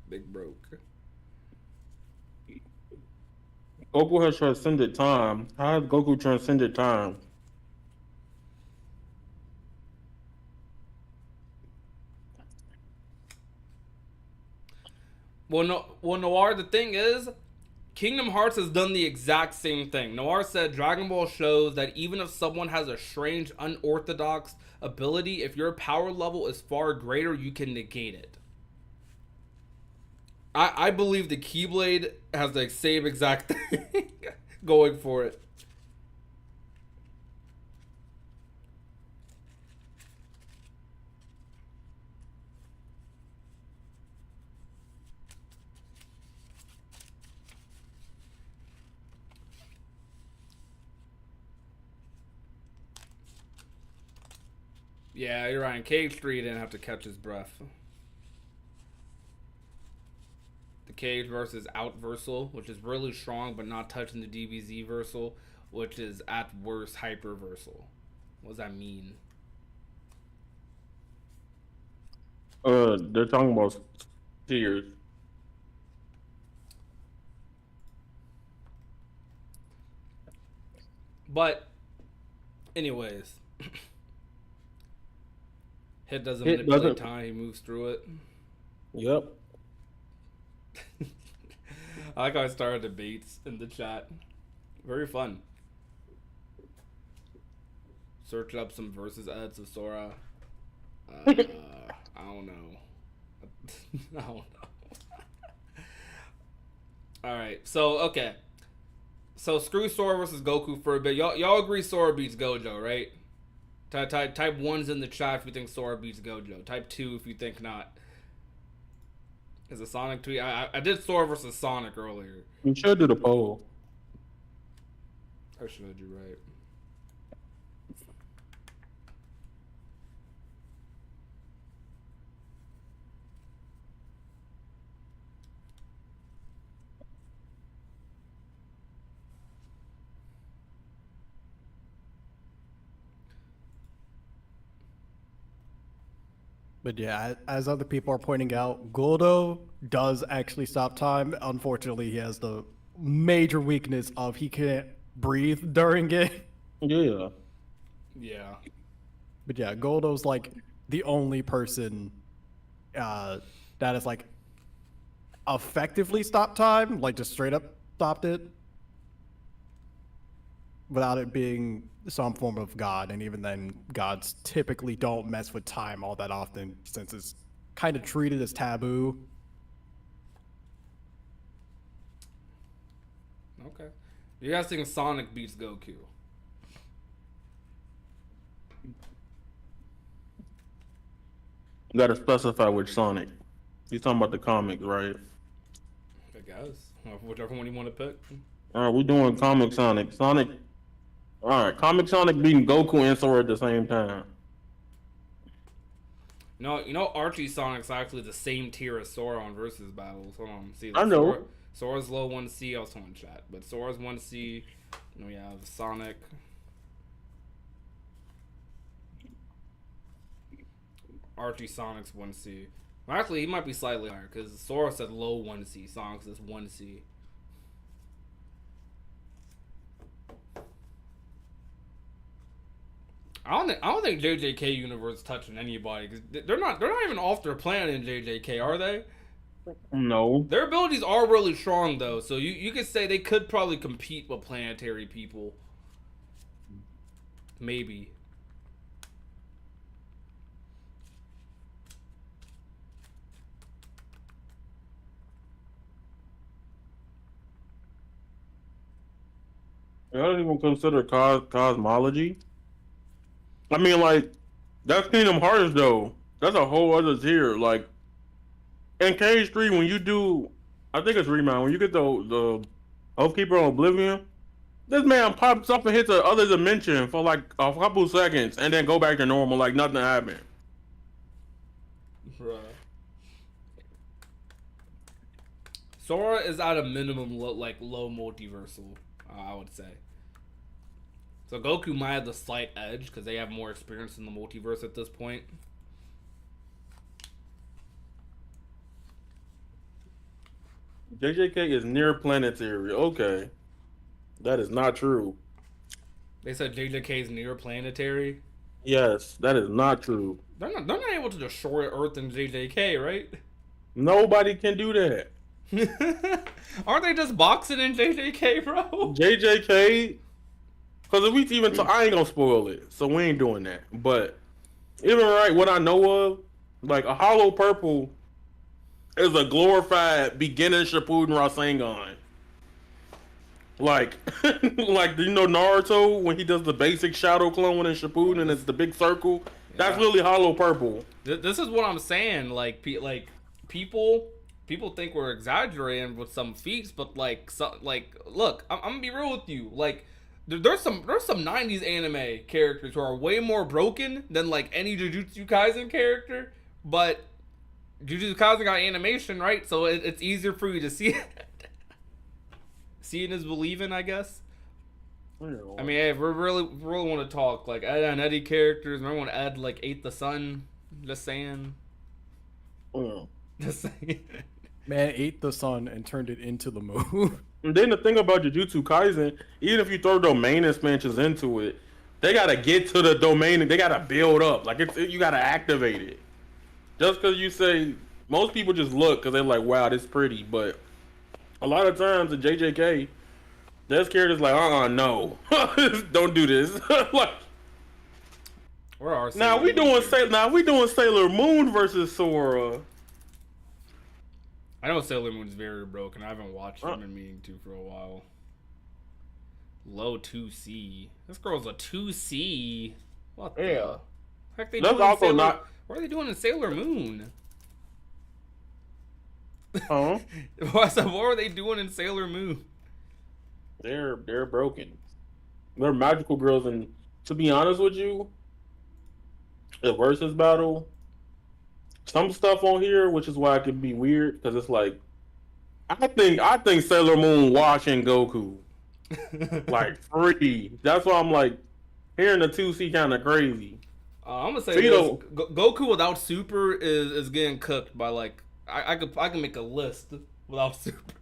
Big broke. Goku has transcended time. How has Goku transcended time? Well, Noir, the thing is, Kingdom Hearts has done the exact same thing. Noir said Dragon Ball shows that even if someone has a strange, unorthodox ability, if your power level is far greater, you can negate it. I believe the Keyblade has the same exact thing going for it. Yeah, you're right. KH3 didn't have to catch his breath. The Cage versus Out Versal, which is really strong but not touching the DBZ Versal, which is at worst Hyper Versal. What does that mean? They're talking about tiers. But, anyways. Hit doesn't Hit manipulate doesn't- time, he moves through it. Yep. I like how I started debates in the chat. Very fun. Search up some versus ads of Sora. I don't know. I don't know. Alright, so, okay. So, screw Sora versus Goku for a bit. Y'all agree Sora beats Gojo, right? Type 1's in the chat if you think Sora beats Gojo. Type 2 if you think not. Is a Sonic tweet? I did Sora versus Sonic earlier. You should do the poll. I should, you're right. But yeah, as other people are pointing out, Guldo does actually stop time. Unfortunately, he has the major weakness of he can't breathe during it. Yeah. Yeah. But yeah, Guldo's like the only person that has like effectively stopped time, like just straight up stopped it without it being some form of god. And even then, gods typically don't mess with time all that often since it's kind of treated as taboo. Okay. You guys think Sonic beats Goku? You gotta specify which Sonic. You're talking about the comics, right? I guess. Whichever one you want to pick. Alright, we're doing comic Sonic. Sonic. Alright, comic Sonic beating Goku and Sora at the same time. No, you know Archie Sonic's actually the same tier as Sora on versus battles. Hold on, see. I know. Sora's low 1C. I was on chat, but Sora's 1C. And we have Sonic. Archie Sonic's 1C. Well, actually, he might be slightly higher because Sora said low 1C. Sonic's is 1C. I don't think JJK universe is touching anybody because they're not even off their planet in JJK, are they? No. Their abilities are really strong though, so you could say they could probably compete with planetary people. Maybe. I don't even consider cosmology. I mean, like, that's Kingdom Hearts though. That's a whole other tier. Like in Cage 3, when you do, I think it's Remind. When you get the Oathkeeper on Oblivion, this man pops up and hits the other dimension for like a couple seconds, and then go back to normal like nothing happened. Bruh. Sora is at a minimum low multiversal, I would say. So Goku might have the slight edge because they have more experience in the multiverse at this point. JJK is near planetary. Okay, that is not true. They said JJK is near planetary. Yes, that is not true. They're not able to destroy Earth in JJK, right? Nobody can do that. Aren't they just boxing in JJK, bro? JJK, because if we even I ain't gonna spoil it, so we ain't doing that. But even right, what I know of, like a Hollow Purple is a glorified beginner Shippuden Rasengan. Like, like you know Naruto when he does the basic shadow clone in Shippuden and it's the big circle. That's really Hollow Purple. This is what I'm saying. Like people think we're exaggerating with some feats, but like look, I'm gonna be real with you. Like there's some 90s anime characters who are way more broken than like any Jujutsu Kaisen character, but Jujutsu Kaisen got animation, right? So it's easier for you to see it. Seeing is believing, I guess. I mean, hey, if we really want to talk like Ed and Eddie characters, remember when Ed like ate the sun? Just saying. Just saying. Man ate the sun and turned it into the moon. And then the thing about Jujutsu Kaisen, even if you throw domain expansions into it, they gotta get to the domain and they gotta build up. Like you gotta activate it. Just because you say, most people just look because they're like, wow, this pretty, but a lot of times in JJK, this character's like, no, don't do this. Like, where are we doing Sailor Moon versus Sora. I know Sailor Moon's very broken. I haven't watched it. I've been meaning to for a while. Low 2C. This girl's a 2C. What the heck they doing in Sailor? What are they doing in Sailor Moon? Huh? What are they doing in Sailor Moon? They're broken. They're magical girls, and to be honest with you, the versus battle, some stuff on here, which is why it could be weird, because it's like, I think Sailor Moon watching Goku, like free. That's why I'm like, hearing the 2C kind of crazy. I'm gonna say this, Goku without Super is getting cooked by like. I can make a list without Super.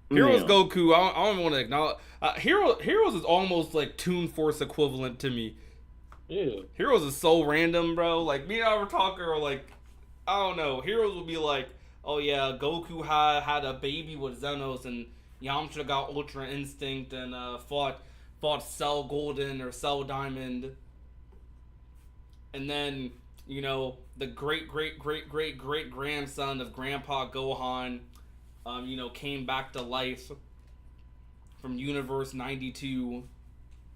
Heroes Goku, I don't even want to acknowledge. Heroes is almost like Toon Force equivalent to me. Yeah. Heroes is so random, bro. Like me and I were talking, or like, I don't know. Heroes would be like, oh yeah, Goku had a baby with Xenos, and Yamcha got Ultra Instinct and fought Cell Golden or Cell Diamond, and then. You know, the great grandson of Grandpa Gohan, you know, came back to life from Universe 92.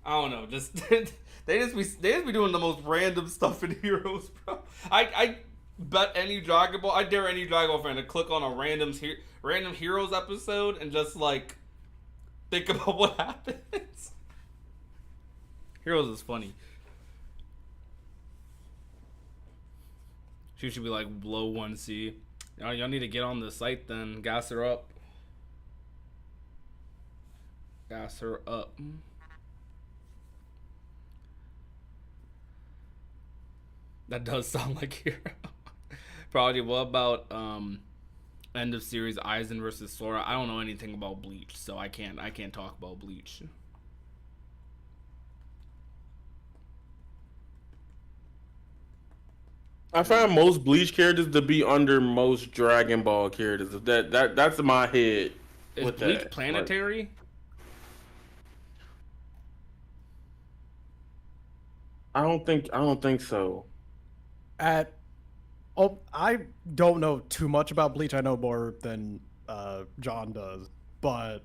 I don't know, just they just be doing the most random stuff in Heroes, bro. I bet any Dragon Ball, I dare any Dragon Ball fan to click on a random Heroes episode and just like think about what happens. Heroes is funny. She should be like below 1C. Y'all need to get on the site then. Gas her up. Gas her up. That does sound like Hero. Probably. What about end of series Aizen versus Sora? I don't know anything about Bleach, so I can't talk about Bleach. I find most Bleach characters to be under most Dragon Ball characters. That's in my head. Is Bleach planetary? Like, I don't think so. I don't know too much about Bleach. I know more than John does, but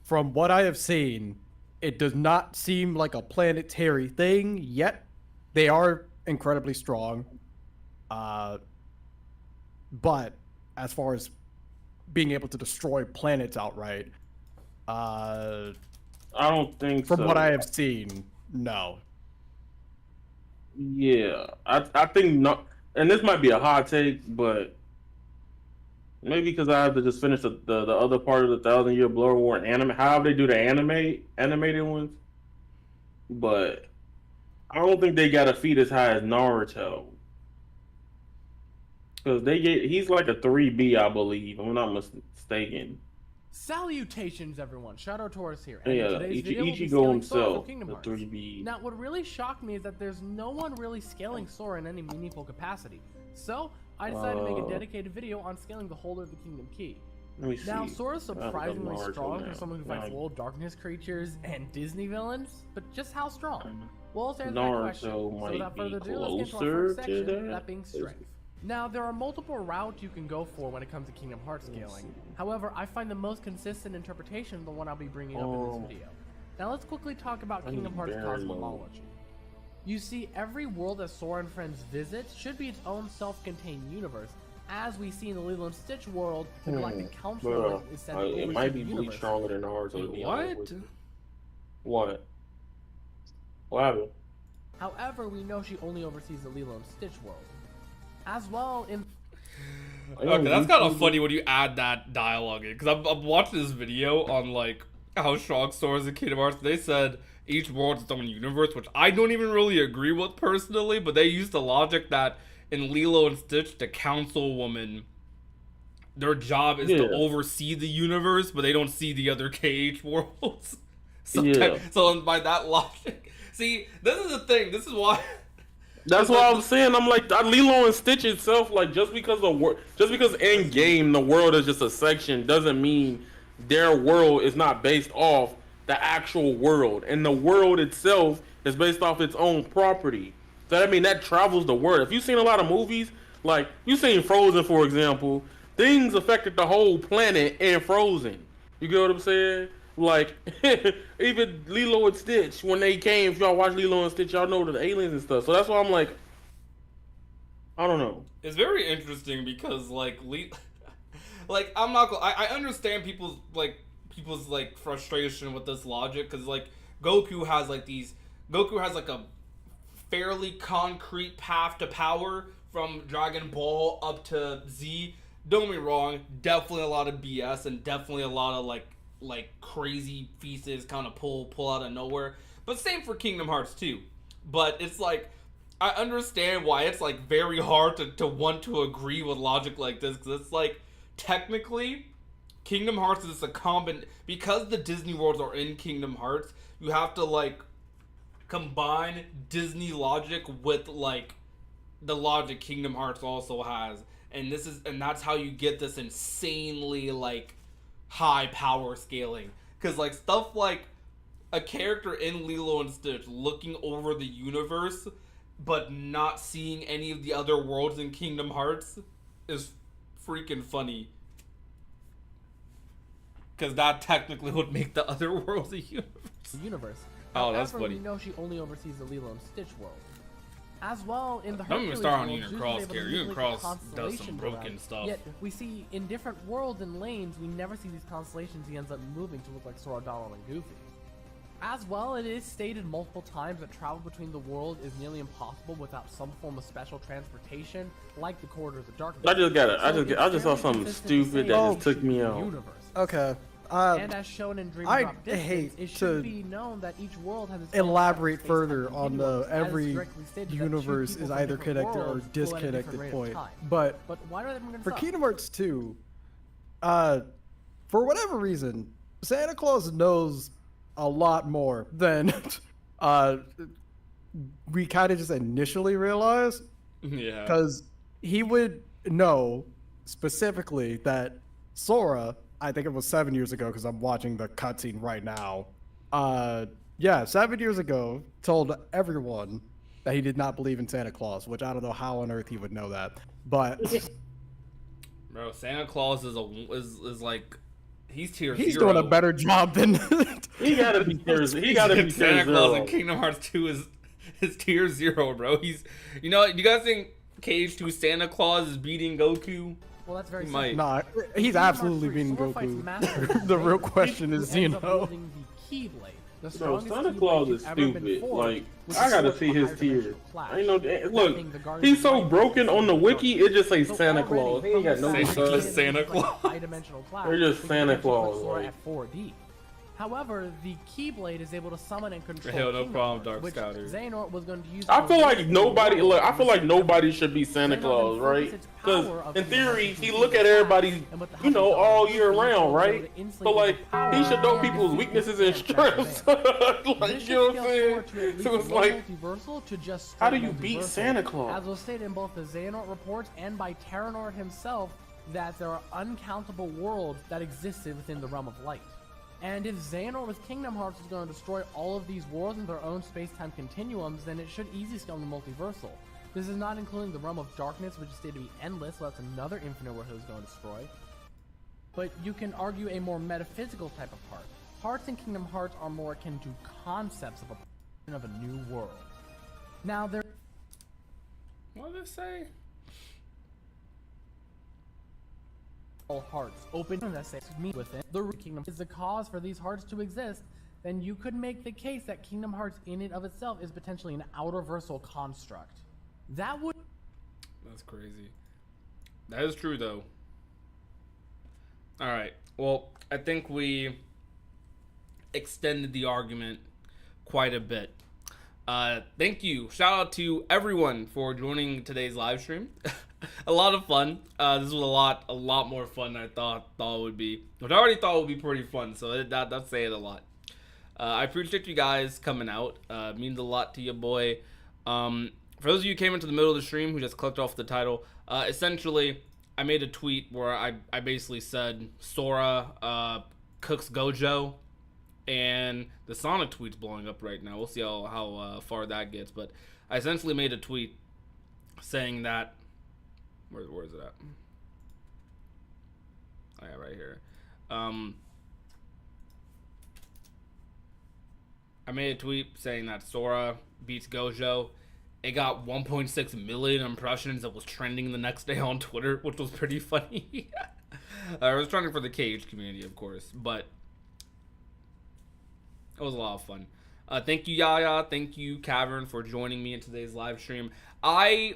from what I have seen, it does not seem like a planetary thing yet. they are incredibly strong. But as far as being able to destroy planets outright, I don't think from so. what I have seen, no. Yeah, I think not. And this might be a hot take, but maybe because I have to just finish the other part of the Thousand Year Blood War anime. How they do the animated ones, but I don't think they got a feat as high as Naruto. Because he's like a 3B, I believe. If I'm not mistaken. Salutations, everyone. Shadow Taurus here. And Yeah, in today's video, we'll be Ichigo scaling Sora himself, for Kingdom the Hearts. 3B. Now, what really shocked me is that there's no one really scaling Sora in any meaningful capacity. So, I decided to make a dedicated video on scaling the Holder of the Kingdom Key. Let me see. Now, Sora's surprisingly Naruto strong now. for someone who fights world darkness creatures and Disney villains, but just how strong? Well, let's answer that question. So without further ado, let's get into our first section, that being strength. Now, there are multiple routes you can go for when it comes to Kingdom Hearts scaling. However, I find the most consistent interpretation the one I'll be bringing up in this video. Now, let's quickly talk about Kingdom Hearts cosmology. You see, every world that Sora and friends visit should be its own self-contained universe. As we see in the Lilo and Stitch world, the Galactic Council is said to it oversee might the be universe. stronger than ours. What? What? What happened? However, we know she only oversees the Lilo and Stitch world. As well, in Okay, that's kind of funny when you add that dialogue in, because I'm watching this video on like how strong Sora is in Kingdom Hearts. They said each world's its own universe, which I don't even really agree with personally, but they used the logic that in Lilo and Stitch, the councilwoman, their job is to oversee the universe, but they don't see the other KH worlds. So by that logic, see, this is the thing. This is why. That's what I'm saying. I'm like Lilo and Stitch itself. Like just because in game the world is just a section doesn't mean their world is not based off the actual world, and the world itself is based off its own property. So I mean that travels the world. If you've seen a lot of movies, like you've seen Frozen for example, things affected the whole planet in Frozen. You get what I'm saying? Like even Lilo and Stitch when they came, if y'all watch Lilo and Stitch, y'all know the aliens and stuff. So that's why I'm like, I don't know. It's very interesting because like like I'm not gonna, I understand people's frustration with this logic, because like Goku has like a fairly concrete path to power from Dragon Ball up to Z. Don't get me wrong, definitely a lot of BS and definitely a lot of like crazy pieces kind of pull out of nowhere. But same for Kingdom Hearts 2. But it's like, I understand why it's like very hard to want to agree with logic like this, because it's like technically Kingdom Hearts is because the Disney worlds are in Kingdom Hearts, you have to like combine Disney logic with like the logic Kingdom Hearts also has, and that's how you get this insanely like high power scaling. Because like stuff like a character in Lilo and Stitch looking over the universe but not seeing any of the other worlds in Kingdom Hearts is freaking funny, because that technically would make the other worlds a universe. Oh, that's However, funny. we know she only oversees the Lilo and Stitch world. As well, in the Don't even Hercules start on world, Unit Zeus Cross is able to here. Unit manipulate Cross does some constellations broken around. stuff. Yet, we see in different worlds and lanes, we never see these constellations he ends up moving to look like Sora, Donald, and Goofy. As well, it is stated multiple times that travel between the world is nearly impossible without some form of special transportation, like the Corridor of the Darkness. I just saw something stupid that just took me out. Okay. And as shown in Dream I Drop Distance, hate it to should be known that each world has its own elaborate space-time further on the continuum, as every directly stated that two universe people is from either different connected or worlds flow at a different disconnected rate of point. time. But why do they bring for this up? Kingdom Hearts 2, for whatever reason, Santa Claus knows a lot more than we kind of just initially realized. Yeah. Because he would know specifically that Sora, I think it was 7 years ago because I'm watching the cutscene right now. 7 years ago, told everyone that he did not believe in Santa Claus, which I don't know how on earth he would know that. But bro, Santa Claus is like, he's tier he's 0. doing a better job than He gotta be tier. He gotta be tier Santa Claus 0. in Kingdom Hearts 2 is It's tier 0, bro. He's, you know, you guys think KH2 Santa Claus is beating Goku? Well, that's very Might. Nah, he's absolutely beating Goku. The real question is Xeno. Bro, Santa Claus is stupid. Like, I gotta see his tier. I ain't know. Look, he's so broken on the wiki. It just says Santa Claus. He ain't got no just Santa Claus. They're just Santa Claus. Like. At 4D. However, the Keyblade is able to summon and control. Hell, no Kingdom problem, Hearts, Dark which Scouter. Xehanort was going to use. I feel like nobody. Look, I feel like nobody should be Santa Claus, right? Because in theory, he look at everybody, you know, all year round, right? So like, he should know people's weaknesses and strengths. Like, you know what I'm saying? So it's like, how do you beat Santa Claus? As was stated in both the Xehanort reports and by Terranort himself, that there are uncountable worlds that existed within the realm of light. And if Xehanort with Kingdom Hearts is going to destroy all of these worlds in their own space-time continuums, then it should easily scale the multiversal. This is not including the realm of darkness, which is stated to be endless, so that's another infinite world he's going to destroy. But you can argue a more metaphysical type of heart. Hearts in Kingdom Hearts are more akin to concepts of a new world. Now there. What did it say? All hearts open that say me within the kingdom is the cause for these hearts to exist, then you could make the case that Kingdom Hearts in and of itself is potentially an outer-versal construct. That would. That's crazy. That is true, though. All right. Well, I think we extended the argument quite a bit. Thank you. Shout out to everyone for joining today's live stream. A lot of fun. This was a lot more fun than I thought it would be. Which I already thought would be pretty fun, so that's saying a lot. I appreciate you guys coming out. Means a lot to your boy. For those of you who came into the middle of the stream who just clicked off the title, essentially I made a tweet where I basically said Sora cooks Gojo, and the Sonic tweet's blowing up right now. We'll see how far that gets, but I essentially made a tweet saying that. Where is it at? Oh yeah, right here. I made a tweet saying that Sora beats Gojo. It got 1.6 million impressions. It was trending the next day on Twitter, which was pretty funny. I was trending for the KH community, of course, but it was a lot of fun. Thank you, Yaya. Thank you, Cavern, for joining me in today's live stream. I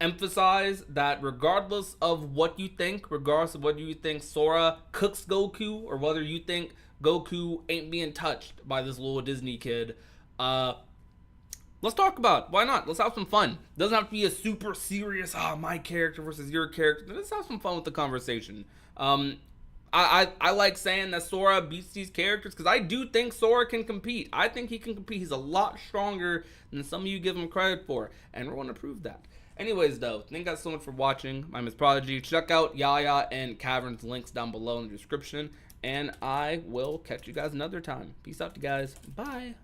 emphasize that regardless of what you think, regardless of whether you think Sora cooks Goku or whether you think Goku ain't being touched by this little Disney kid, let's talk about it. Why not? Let's have some fun. It doesn't have to be a super serious, my character versus your character. Let's have some fun with the conversation. I like saying that Sora beats these characters because I do think Sora can compete. I think he can compete. He's a lot stronger than some of you give him credit for, and we're going to prove that. Anyways, though, thank you guys so much for watching. My name is Prodigy. Check out Yaya and Cavern's links down below in the description, and I will catch you guys another time. Peace out, you guys. Bye.